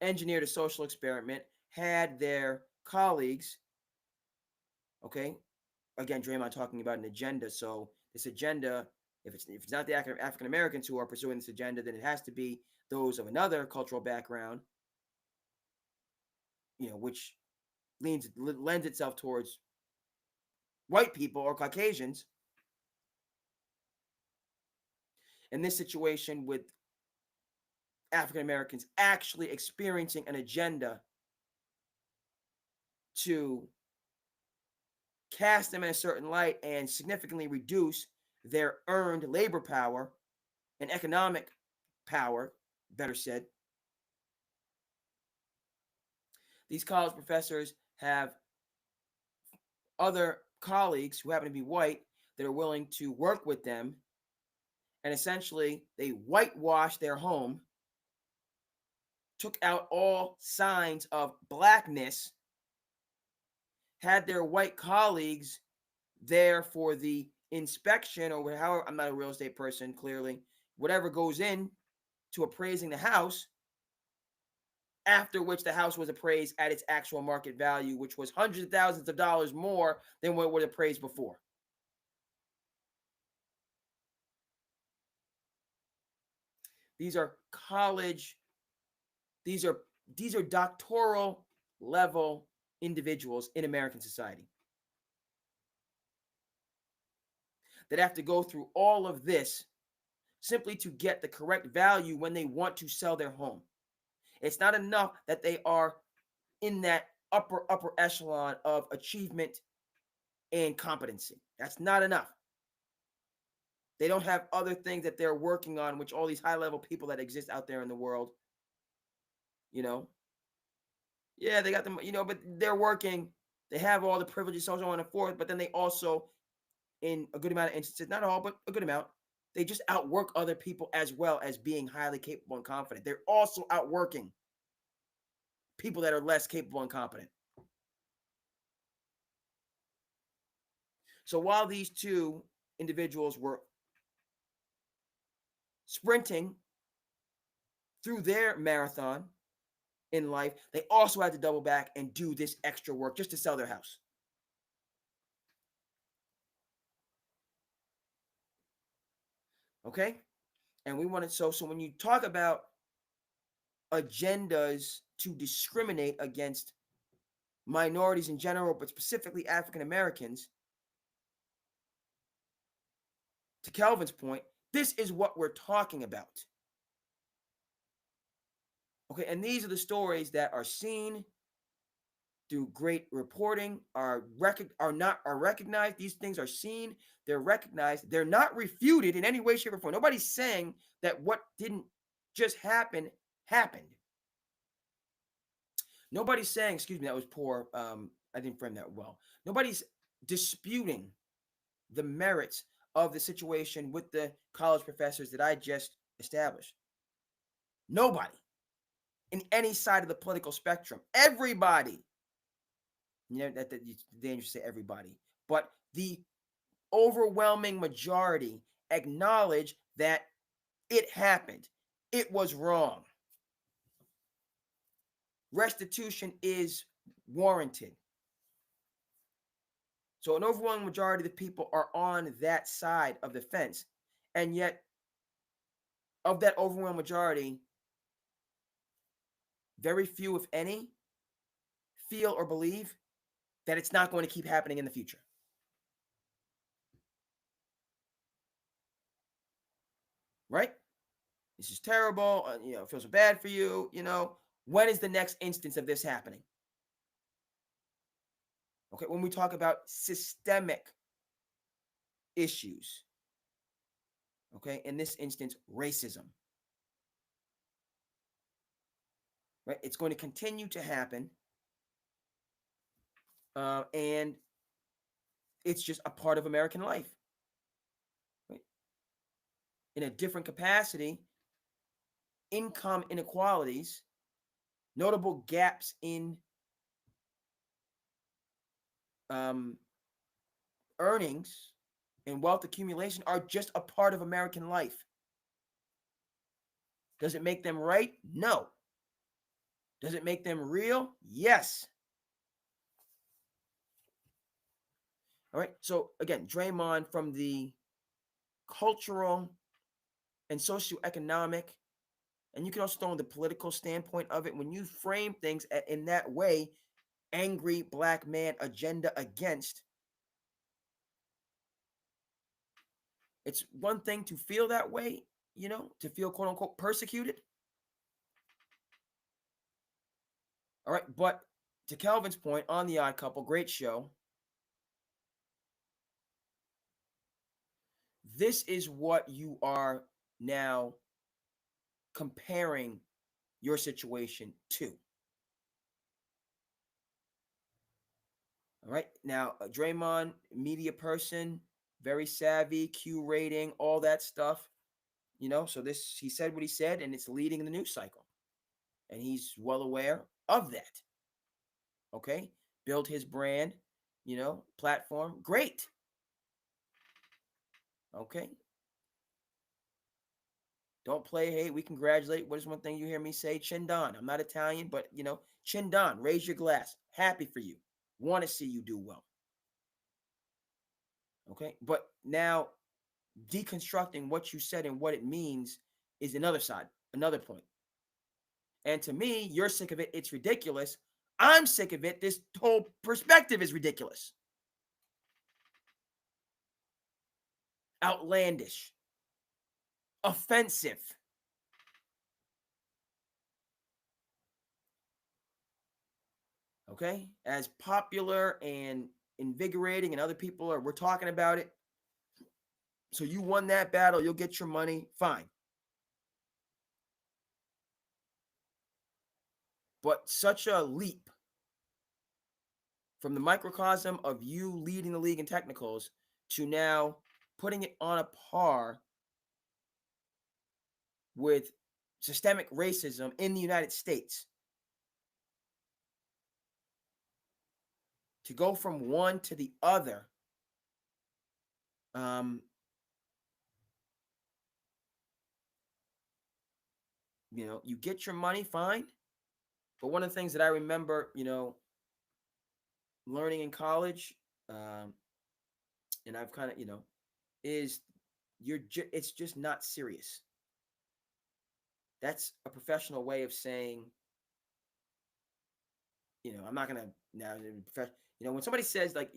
Engineered a social experiment, had their colleagues, okay, again, Draymond talking about an agenda. So this agenda, if it's not the African Americans who are pursuing this agenda, then it has to be those of another cultural background, which lends itself towards white people or Caucasians. In this situation with African Americans actually experiencing an agenda to cast them in a certain light and significantly reduce their earned labor power and economic power, better said. These college professors have other colleagues who happen to be white that are willing to work with them, and essentially they whitewash their home, took out all signs of blackness, had their white colleagues there for the inspection, or however, I'm not a real estate person, clearly, whatever goes in to appraising the house, after which the house was appraised at its actual market value, which was hundreds of thousands of dollars more than what it was appraised before. These are these are doctoral level individuals in American society that have to go through all of this simply to get the correct value when they want to sell their home. It's not enough that they are in that upper echelon of achievement and competency. That's not enough. They don't have other things that they're working on, which all these high-level people that exist out there in the world, yeah, they got them, but they're working. They have all the privileges, so on and forth, but then they also, in a good amount of instances, not all, but a good amount, they just outwork other people as well as being highly capable and confident. They're also outworking people that are less capable and competent. So while these two individuals were sprinting through their marathon in life, they also had to double back and do this extra work just to sell their house. Okay? And we wanted, so when you talk about agendas to discriminate against minorities in general, but specifically African Americans, to Kelvin's point, this is what we're talking about. Okay, and these are the stories that are seen through great reporting, are recognized. These things are seen, they're recognized, they're not refuted in any way, shape, or form. Nobody's saying that what didn't just happen happened. Nobody's saying, excuse me, that was poor. I didn't frame that well. Nobody's disputing the merits of the situation with the college professors that I just established. Nobody in any side of the political spectrum. Everybody. That's dangerous to say everybody. But the overwhelming majority acknowledge that it happened. It was wrong. Restitution is warranted. So an overwhelming majority of the people are on that side of the fence. And yet, of that overwhelming majority, very few, if any, feel or believe that it's not going to keep happening in the future. Right? This is terrible. It feels so bad for you. When is the next instance of this happening? Okay, when we talk about systemic issues, okay, in this instance, racism, right? It's going to continue to happen, and it's just a part of American life, right? In a different capacity, income inequalities, notable gaps in earnings and wealth accumulation are just a part of American life. Does it make them right? No. Does it make them real? Yes. All right. So again, Draymond, from the cultural and socioeconomic, and you can also throw in the political standpoint of it, when you frame things in that way, angry black man agenda against, it's one thing to feel that way, to feel quote unquote persecuted. All right. But to Kelvin's point on The Odd Couple, great show. This is what you are now comparing your situation to. All right. Now, Draymond, media person, very savvy, Q rating, all that stuff. So he said what he said, and it's leading the news cycle. And he's well aware of that. Okay. Build his brand, platform. Great. Okay. Don't play hate. We congratulate. What is one thing you hear me say? Chindan. I'm not Italian, but Chindan. Raise your glass. Happy for you. Want to see you do well. Okay. But now deconstructing what you said and what it means is another side, another point. And to me, you're sick of it. It's ridiculous. I'm sick of it. This whole perspective is ridiculous. Outlandish. Offensive. Okay? As popular and invigorating, and other people we're talking about it. So you won that battle. You'll get your money. Fine. But such a leap from the microcosm of you leading the league in technicals to now putting it on a par with systemic racism in the United States. To go from one to the other, you get your money, fine. But one of the things that I remember, learning in college, and I've kind of, is it's just not serious. That's a professional way of saying, I'm not gonna now. When somebody says like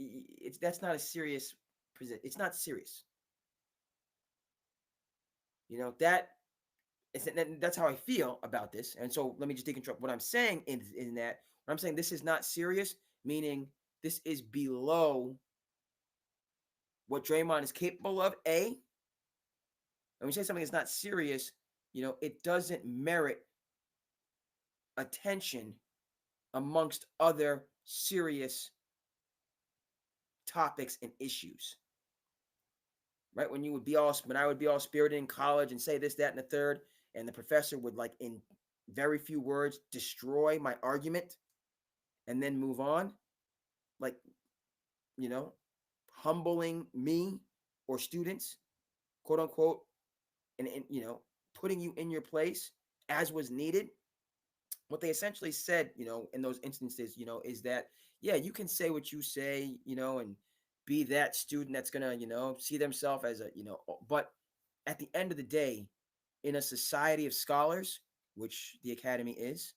that's not a serious, it's not serious. That's how I feel about this. And so let me just deconstruct what I'm saying in that. When I'm saying this is not serious, meaning this is below what Draymond is capable of. And when you say something is not serious, it doesn't merit attention amongst other serious topics and issues. Right? When I would be all spirited in college and say this, that, and the third, and the professor would, like, in very few words, destroy my argument and then move on, like, humbling me or students, quote unquote, and putting you in your place as was needed. What they essentially said, in those instances, is that, yeah, you can say what you say, and be that student that's gonna, see themselves as a, but at the end of the day, in a society of scholars, which the academy is,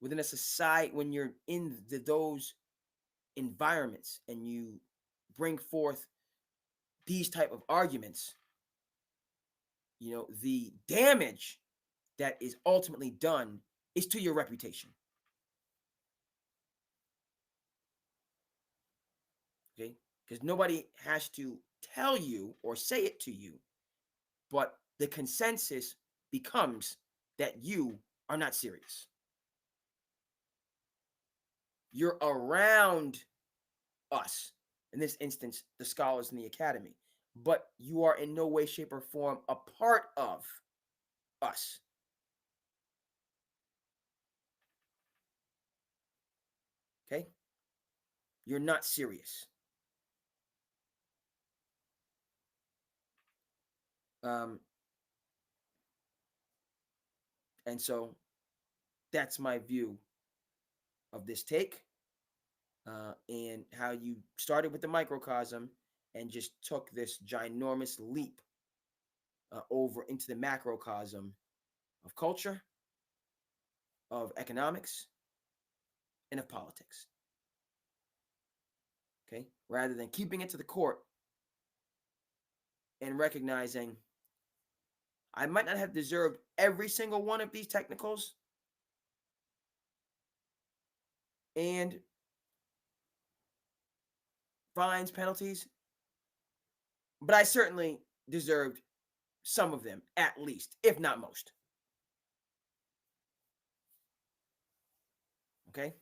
within a society, when you're in those environments and you bring forth these type of arguments, the damage that is ultimately done is to your reputation. Okay? Because nobody has to tell you or say it to you, but the consensus becomes that you are not serious. You're around us, in this instance, the scholars in the academy, but you are in no way, shape, or form a part of us. Okay? You're not serious. And so that's my view of this take, and how you started with the microcosm and just took this ginormous leap over into the macrocosm of culture, of economics, and of politics. Okay? Rather than keeping it to the court and recognizing I might not have deserved every single one of these technicals and fines, penalties, but I certainly deserved some of them, at least, if not most. Okay?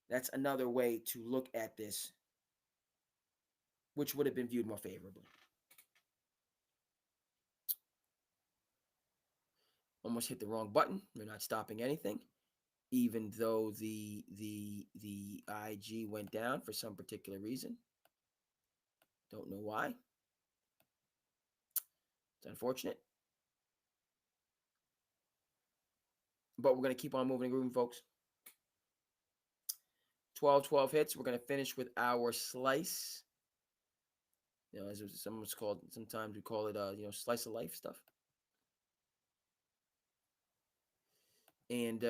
That's another way to look at this, which would have been viewed more favorably. Almost hit the wrong button. We're not stopping anything, even though the IG went down for some particular reason. Don't know why. It's unfortunate. But we're going to keep on moving and grooving, folks. 12 hits. We're going to finish with our slice. As someone's called, sometimes we call it, slice of life stuff. And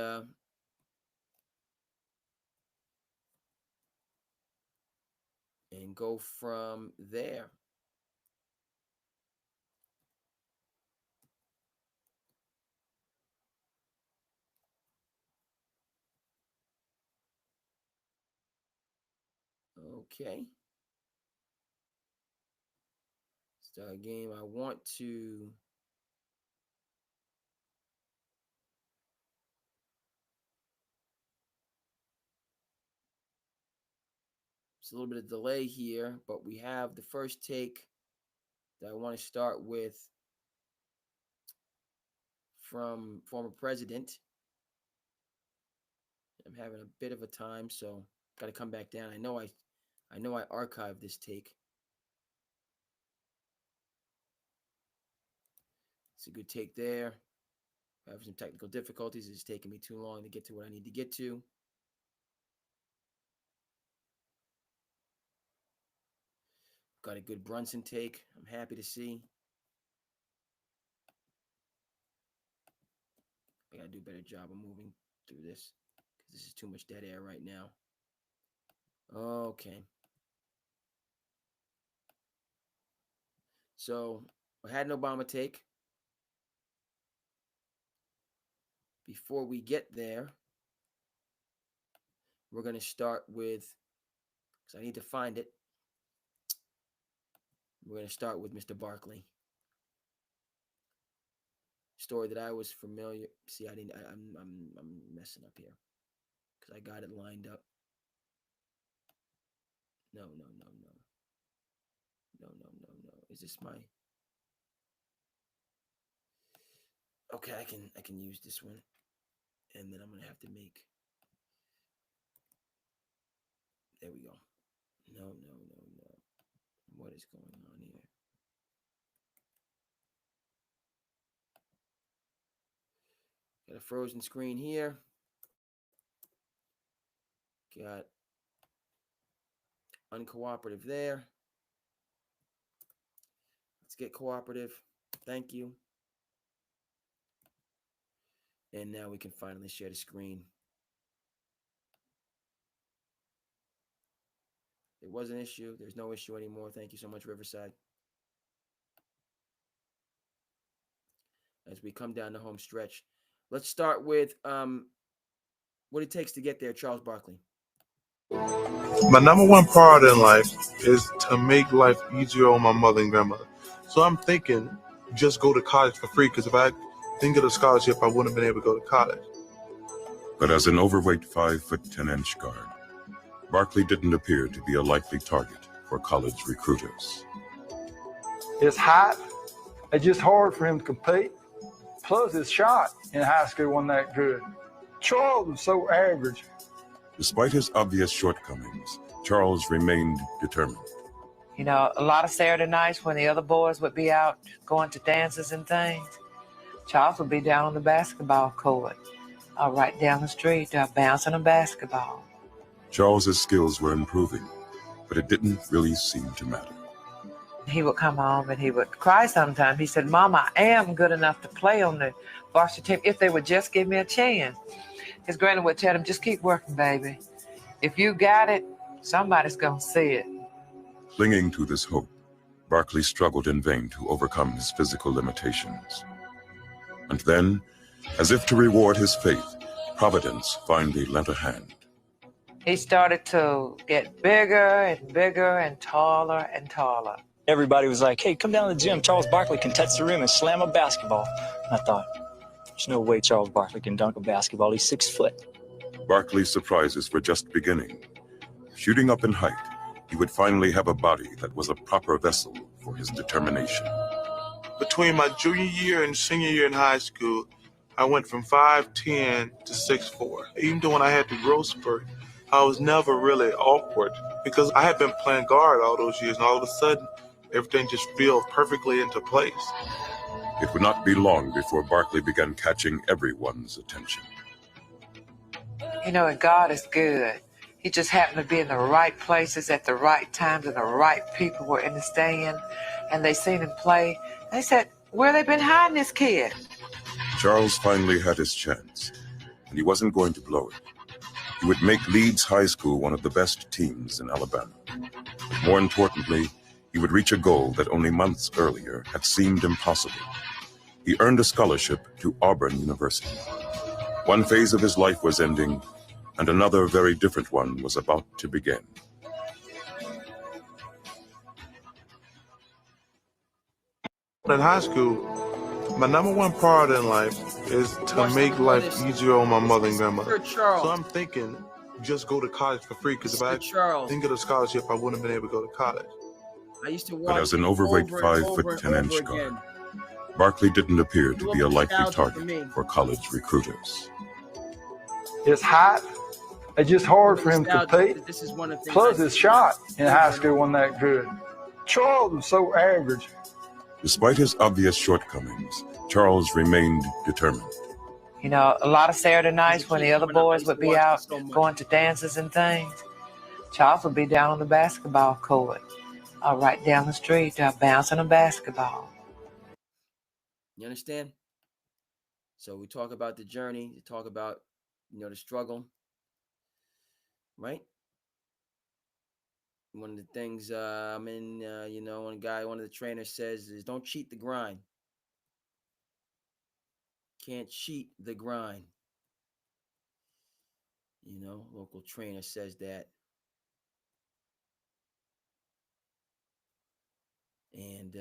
go from there. Okay. Start a game. I want to it's a little bit of delay here, but we have the first take that I want to start with from former president. I'm having a bit of a time, so got to come back down. I know I archived this take. It's a good take there. I have some technical difficulties. It's taking me too long to get to what I need to get to. Got a good Brunson take. I'm happy to see. I got to do a better job of moving through this because this is too much dead air right now. Okay. So I had an Obama take. Before we get there, we're going to start with, because I need to find it. We're going to start with Mr. Barkley. Story that I was familiar. See, I'm messing up here because I got it lined up. No. Is this my? Okay, I can use this one, and then I'm gonna have to make. There we go. No. What is going on here? Got a frozen screen here. Got Uncooperative there. Let's get cooperative. Thank you. And now we can finally share the screen. There was an issue. There's no issue anymore. Thank you so much, Riverside. As we come down the home stretch, let's start with what it takes to get there, Charles Barkley. My number one priority in life is to make life easier on my mother and grandmother. So I'm thinking just go to college for free, because if I didn't get a scholarship, I wouldn't have been able to go to college. But as an overweight 5'10" guard, Barkley didn't appear to be a likely target for college recruiters. His height, it's just hard for him to compete. Plus, his shot in high school wasn't that good. Charles was so average. Despite his obvious shortcomings, Charles remained determined. You know, a lot of Saturday nights when the other boys would be out going to dances and things, Charles would be down on the basketball court, right down the street, bouncing a basketball. Charles's skills were improving, but it didn't really seem to matter. He would come home and he would cry sometimes. He said, "Mom, I am good enough to play on the varsity team if they would just give me a chance." His granny would tell him, "Just keep working, baby. If you got it, somebody's going to see it." Clinging to this hope, Barkley struggled in vain to overcome his physical limitations. And then, as if to reward his faith, Providence finally lent a hand. He started to get bigger and bigger and taller and taller. Everybody was like, "Hey, come down to the gym. Charles Barkley can touch the rim and slam a basketball." And I thought, there's no way Charles Barkley can dunk a basketball. He's 6 foot. Barkley's surprises were just beginning. Shooting up in height, he would finally have a body that was a proper vessel for his determination. Between my junior year and senior year in high school, I went from 5'10" to 6'4". Even though when I had the growth spurt, I was never really awkward because I had been playing guard all those years, and all of a sudden, everything just fell perfectly into place. It would not be long before Barkley began catching everyone's attention. You know, and God is good. He just happened to be in the right places at the right times, and the right people were in the stand, and they seen him play. They said, "Where they been hiding this kid?" Charles finally had his chance, and he wasn't going to blow it. He would make Leeds High School one of the best teams in Alabama. But more importantly, he would reach a goal that only months earlier had seemed impossible. He earned a scholarship to Auburn University. One phase of his life was ending, and another very different one was about to begin. In high school, my number one priority in life is to make life easier on my mother and grandmother. So I'm thinking just go to college for free, because if I didn't get a scholarship, I wouldn't have been able to go to college. I used to watch But as an overweight over and over 5'10" and over guard, again. Barkley didn't appear to be a likely Nostalgia for me. target for college recruiters. His height, it's just hard for him to Nostalgia, compete. This is one of the things Plus, I his see. shot in high school wasn't that good. Charles was so average. Despite his obvious shortcomings, Charles remained determined. You know, a lot of Saturday nights when the other growing up, I boys used would to be watch out it so much. going to dances and things, Charles would be down on the basketball court, right down the street, bouncing a basketball. You understand? So we talk about the journey, we talk about, the struggle, right? One of the things one of the trainers says is don't cheat the grind. Can't cheat the grind. Local trainer says that. And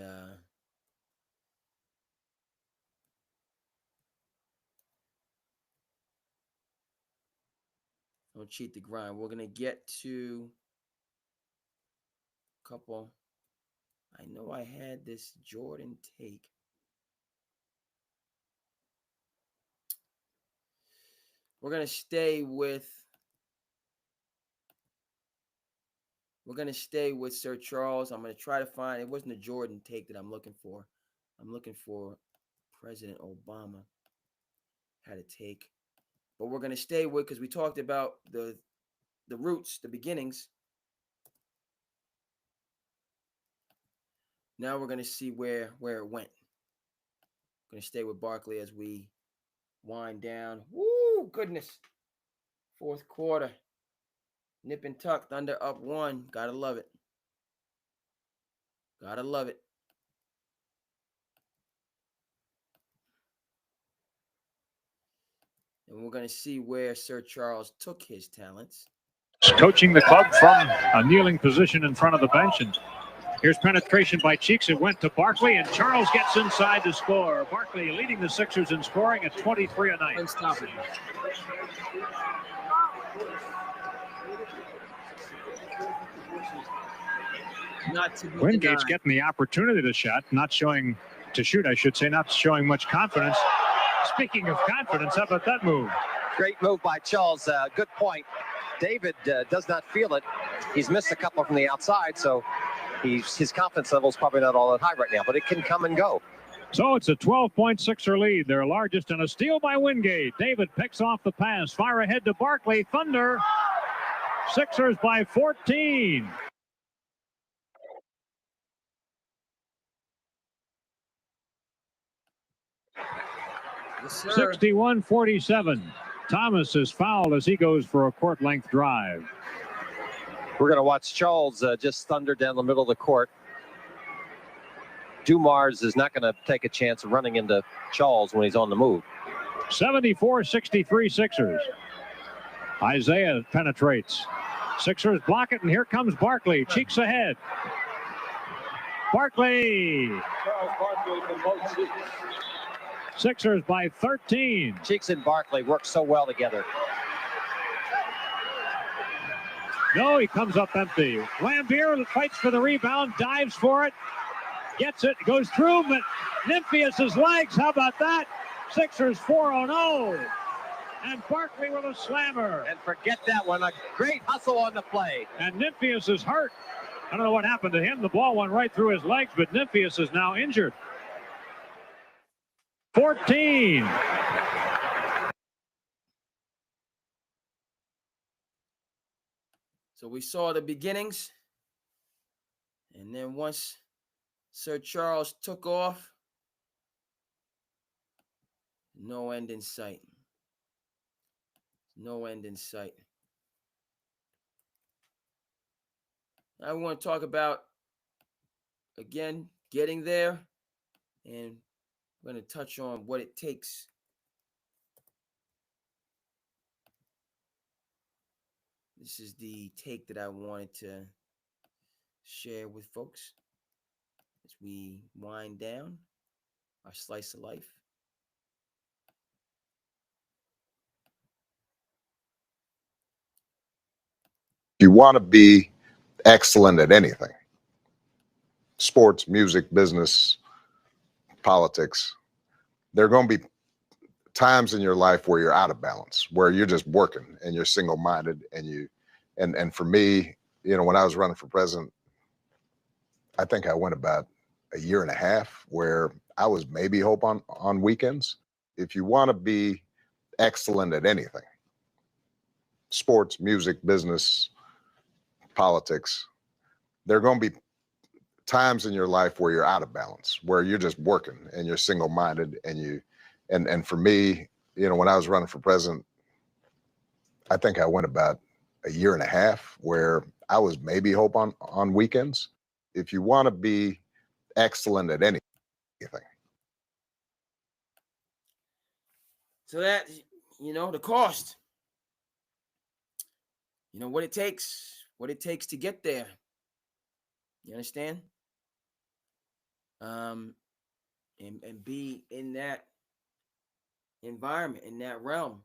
don't cheat the grind. We're gonna get to a couple. I know I had this Jordan take. We're gonna stay with Sir Charles. I'm gonna try to find. It wasn't a Jordan take that I'm looking for. I'm looking for President Obama had a take, but we're gonna stay with, because we talked about the roots, the beginnings. Now we're gonna see where it went. Gonna stay with Barkley as we wind down. Woo, goodness. Fourth quarter. Nip and tuck. Thunder up 1. Gotta love it. Gotta love it. And we're gonna see where Sir Charles took his talents. Coaching the club from a kneeling position in front of the bench. And here's penetration by Cheeks. It went to Barkley, and Charles gets inside to score. Barkley leading the Sixers in scoring at 23 a night. Unstoppable. Not to be Wingate denied. getting the opportunity to shoot, I should say, not showing much confidence. Speaking of confidence, how about that move? Great move by Charles. Good point. David does not feel it. He's missed a couple from the outside, so his confidence level is probably not all that high right now, but it can come and go. So it's a 12-point Sixer lead, their largest, and a steal by Wingate. David picks off the pass. Fire ahead to Barkley. Thunder. Sixers by 14. Yes, sir. 61-47. Thomas is fouled as he goes for a court-length drive. We're going to watch Charles just thunder down the middle of the court. Dumars is not going to take a chance of running into Charles when he's on the move. 74-63 Sixers. Isaiah penetrates. Sixers block it, and here comes Barkley. Cheeks ahead. Barkley. Charles Barkley from both Cheeks. Sixers by 13. Cheeks and Barkley work so well together. No, he comes up empty. Lambier fights for the rebound, dives for it, gets it, goes through, but Nymphius's legs, how about that? Sixers 4-0. And Barkley with a slammer. And forget that one, a great hustle on the play. And Nymphius is hurt. I don't know what happened to him. The ball went right through his legs, but Nymphius is now injured. 14. So we saw the beginnings. And then once Sir Charles took off, no end in sight. No end in sight. I want to talk about, again, getting there. And I'm going to touch on what it takes. This is the take that I wanted to share with folks as we wind down our slice of life. You want to be excellent at anything: sports, music, business, politics. There are going to be times in your life where you're out of balance, where you're just working and you're single-minded, and for me, you know, when I was running for president, I think I went about a year and a half where I was maybe hope on weekends. If you want to be excellent at anything: sports, music, business, politics, there are going to be times in your life where you're out of balance, where you're just working and you're single-minded, and for me, you know, when I was running for president, I think I went about a year and a half where I was maybe hope on weekends. If you want to be excellent at anything. So that, you know, the cost, you know, what it takes to get there. You understand? And be in that environment, in that realm.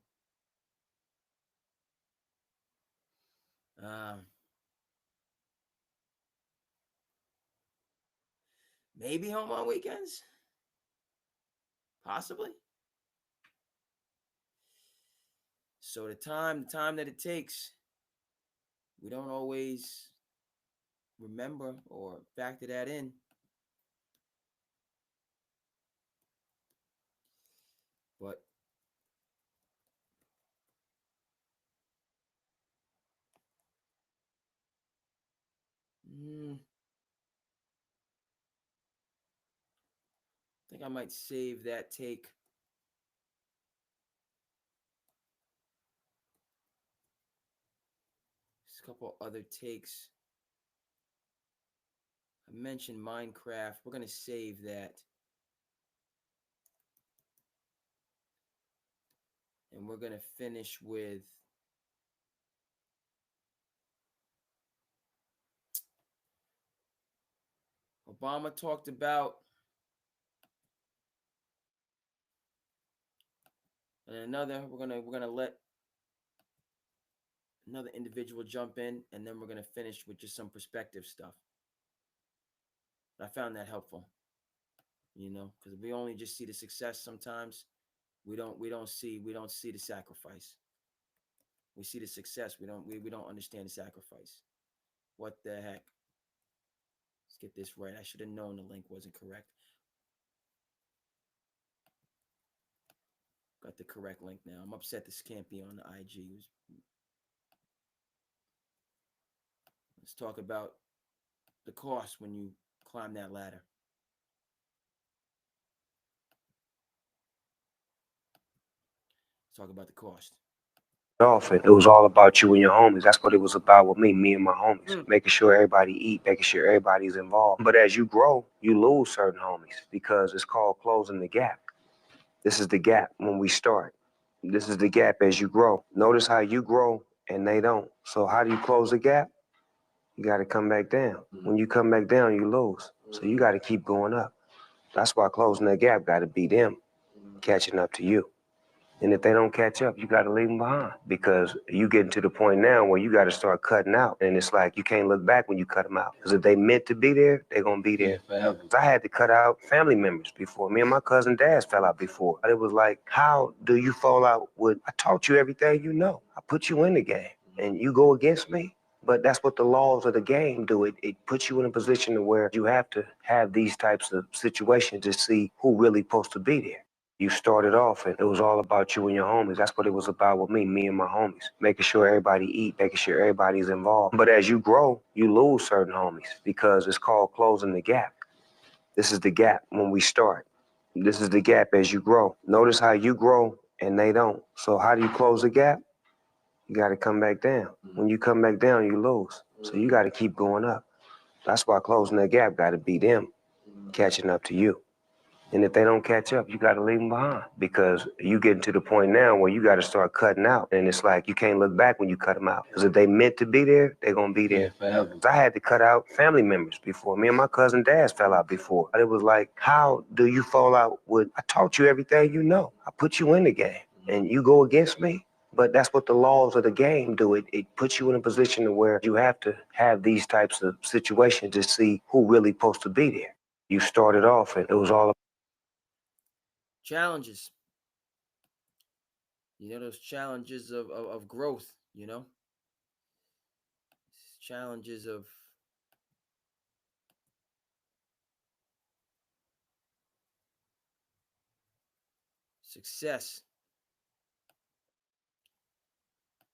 Maybe home on weekends. Possibly. So the time that it takes, we don't always remember or factor that in. But think I might save that take. Just a couple other takes. I mentioned Minecraft. We're going to save that. And we're going to finish with Obama talked about, and another, we're gonna let another individual jump in, and then we're gonna finish with just some perspective stuff. I found that helpful, because we only just see the success sometimes. We don't see the sacrifice. We see the success. We don't understand the sacrifice. What the heck? Let's get this right. I should have known the link wasn't correct. Got the correct link now. I'm upset this can't be on the IG. Let's talk about the cost when you climb that ladder. Let's talk about the cost. It was all about you and your homies. That's what it was about with me and my homies. Making sure everybody eat, making sure everybody's involved. But as you grow, you lose certain homies because it's called closing the gap. This is the gap when we start. This is the gap as you grow. Notice how you grow and they don't. So how do you close the gap? You got to come back down. When you come back down, you lose. So you got to keep going up. That's why closing that gap got to be them catching up to you. And if they don't catch up, you got to leave them behind because you getting to the point now where you got to start cutting out. And it's like you can't look back when you cut them out. Because if they meant to be there, they're going to be there. Forever. I had to cut out family members before. Me and my cousin dads fell out before. It was like, how do you fall out with, I taught you everything you know. I put you in the game and you go against me. But that's what the laws of the game do. It puts you in a position to where you have to have these types of situations to see who really supposed to be there. You started off and it was all about you and your homies. That's what it was about with me and my homies. Making sure everybody eat, making sure everybody's involved. But as you grow, you lose certain homies because it's called closing the gap. This is the gap when we start. This is the gap as you grow. Notice how you grow and they don't. So how do you close the gap? You got to come back down. When you come back down, you lose. So you got to keep going up. That's why closing that gap got to be them catching up to you. And if they don't catch up, you got to leave them behind because you getting to the point now where you got to start cutting out. And it's like you can't look back when you cut them out. Because if they meant to be there, they're going to be there. Forever. I had to cut out family members before. Me and my cousin dads fell out before. It was like, how do you fall out with, I taught you everything you know. I put you in the game and you go against me. But that's what the laws of the game do. It puts you in a position to where you have to have these types of situations to see who really supposed to be there. You started off and it was all challenges. Those challenges of growth, challenges of success.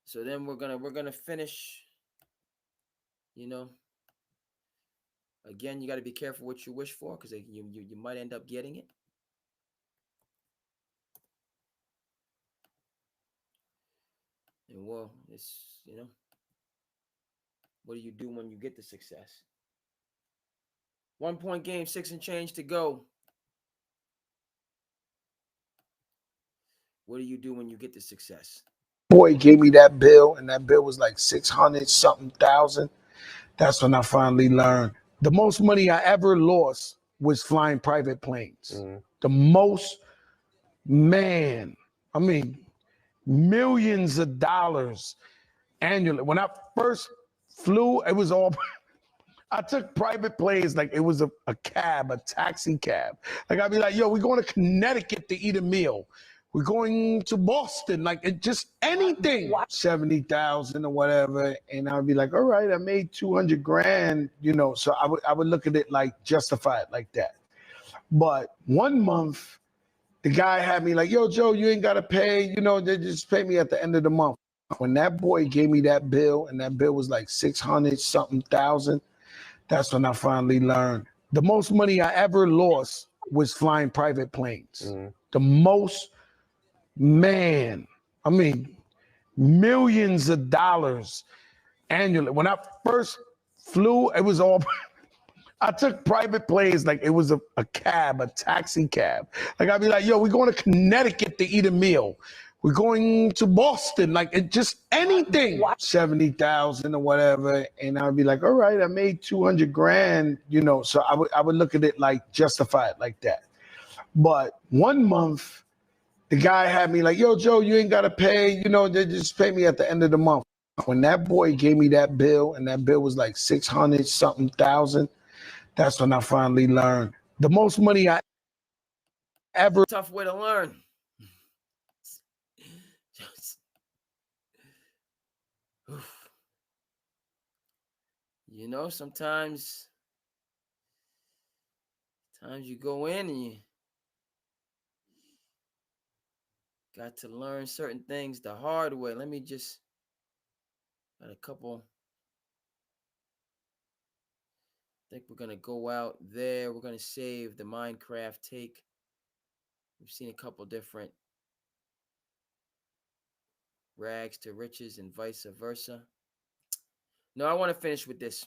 So then we're gonna finish, again, you got to be careful what you wish for because you might end up getting it. And well, it's, what do you do when you get the success? 1 point game, 6 and change to go. What do you do when you get the success? Boy gave me that bill, and that bill was like 600 something thousand. That's when I finally learned the most money I ever lost was flying private planes. The most, man, I mean, millions of dollars annually. When I first flew, it was all, I took private planes like it was a cab, a taxi cab. Like I'd be like, yo, we're going to Connecticut to eat a meal. We're going to Boston, like it just anything, 70,000 or whatever. And I'd be like, all right, I made 200 grand, so I would look at it like justify it like that. But 1 month, the guy had me like, yo, Joe, you ain't got to pay, they just pay me at the end of the month. When that boy gave me that bill and that bill was like 600 something thousand, that's when I finally learned the most money I ever lost was flying private planes. The most, man, I mean, millions of dollars annually. When I first flew, it was all, I took private planes like it was a cab, a taxi cab. Like I'd be like, yo, we're going to Connecticut to eat a meal. We're going to Boston, like it just anything, 70,000 or whatever. And I'd be like, all right, I made 200 grand, you know. So I would look at it like justify it like that. But one month, the guy had me like, yo, Joe, you ain't got to pay, you know, they just pay me at the end of the month. When that boy gave me that bill and that bill was like 600 something thousand, that's when I finally learned the most money I ever. Tough way to learn. You know, sometimes you go in and you got to learn certain things the hard way. Let me just got a couple. I think we're gonna go out there. We're gonna save the Minecraft take. We've seen a couple different rags to riches and vice versa. No, I want to finish with this.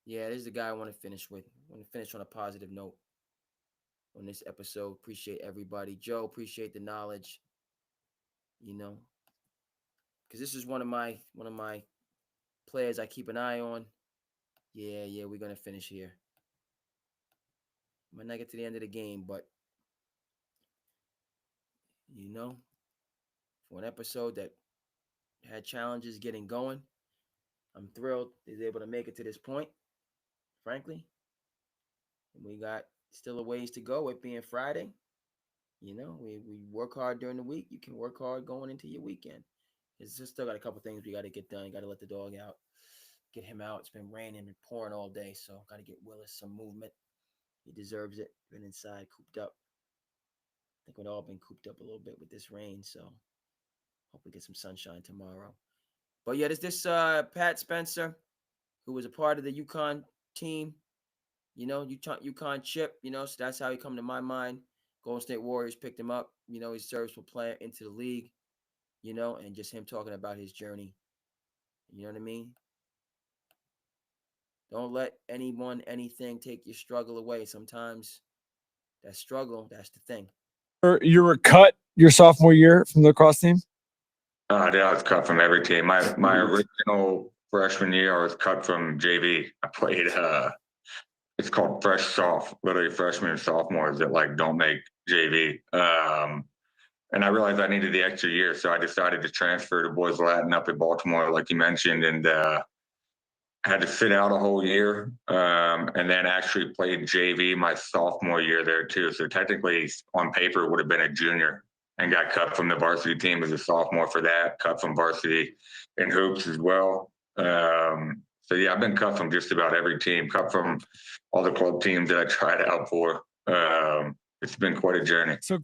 Yeah, this is the guy I want to finish with. I want to finish on a positive note on this episode. Appreciate everybody. Joe, appreciate the knowledge. You know, because this is one of my players I keep an eye on. Yeah, we're gonna finish here. Might not get to the end of the game, but you know, for an episode that had challenges getting going, I'm thrilled he's able to make it to this point. Frankly, and we got still a ways to go. It being Friday, you know, we work hard during the week. You can work hard going into your weekend. It's just still got a couple things we got to get done. Got to let the dog out, get him out. It's been raining and pouring all day, so got to get Willis some movement. He deserves it. Been inside, cooped up. I think we've all been cooped up a little bit with this rain, so hope we get some sunshine tomorrow. But yeah, there's this Pat Spencer, who was a part of the UConn team. You know, UConn chip, you know, so that's how he come to my mind. Golden State Warriors picked him up. You know, he's a serviceable player into the league, you know, and just him talking about his journey. You know what I mean? Don't let anything take your struggle away. Sometimes that struggle, that's the thing. You were cut your sophomore year from the lacrosse team? I was cut from every team. My original freshman year, I was cut from JV. I played it's called fresh soft, literally freshmen and sophomores that like don't make JV. And I realized I needed the extra year, so I decided to transfer to Boys Latin up in Baltimore, like you mentioned, and had to sit out a whole year, and then actually played JV my sophomore year there too. So technically, on paper, would have been a junior, and got cut from the varsity team as a sophomore for that. Cut from varsity in hoops as well. So yeah, I've been cut from just about every team. Cut from all the club teams that I tried out for. It's been quite a journey. So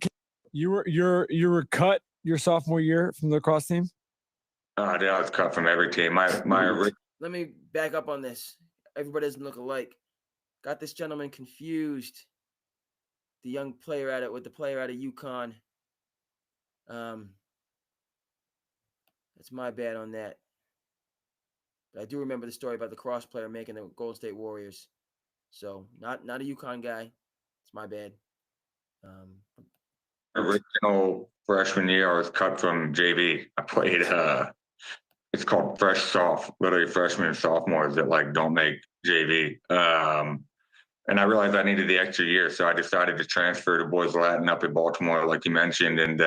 you were cut your sophomore year from the lacrosse team? I was cut from every team. Let me back up on this. Everybody doesn't look alike. Got this gentleman confused. The young player with the player out of UConn. That's my bad on that. But I do remember the story about the cross player making the Golden State Warriors. So not a UConn guy. It's my bad. Original freshman year, I was cut from JV. I played it's called fresh soft, literally freshmen and sophomores that like don't make JV. And I realized I needed the extra year, so I decided to transfer to Boys Latin up in Baltimore, like you mentioned, and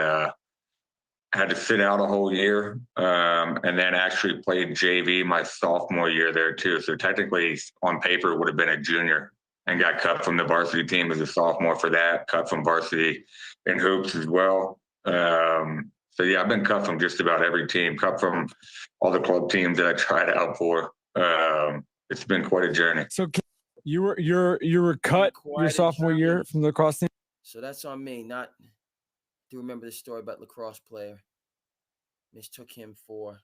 had to sit out a whole year, and then actually played JV my sophomore year there too. So technically, on paper, would have been a junior, and got cut from the varsity team as a sophomore for that. Cut from varsity in hoops as well. So yeah, I've been cut from just about every team. Cut from all the club teams that I tried out for. It's been quite a journey. So you were cut your sophomore year from the lacrosse team? So that's on me. Not do remember the story about lacrosse player. Mistook him for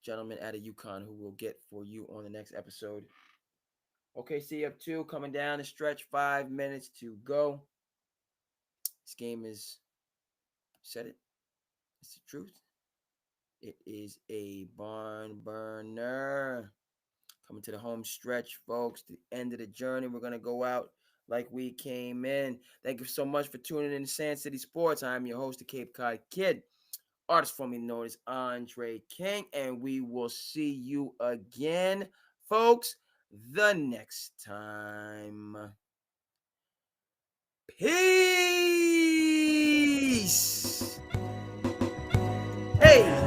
gentleman out of UConn who we'll get for you on the next episode. OKC up 2, coming down the stretch, 5 minutes to go. This game is, said it, it's the truth. It is a barn burner. Coming to the home stretch, folks, the end of the journey. We're going to go out like we came in. Thank you so much for tuning in to SandCity Sports. I'm your host, the Cape Cod Kid, artist formerly known as Andre King, and we will see you again, folks, the next time. Peace. Hey.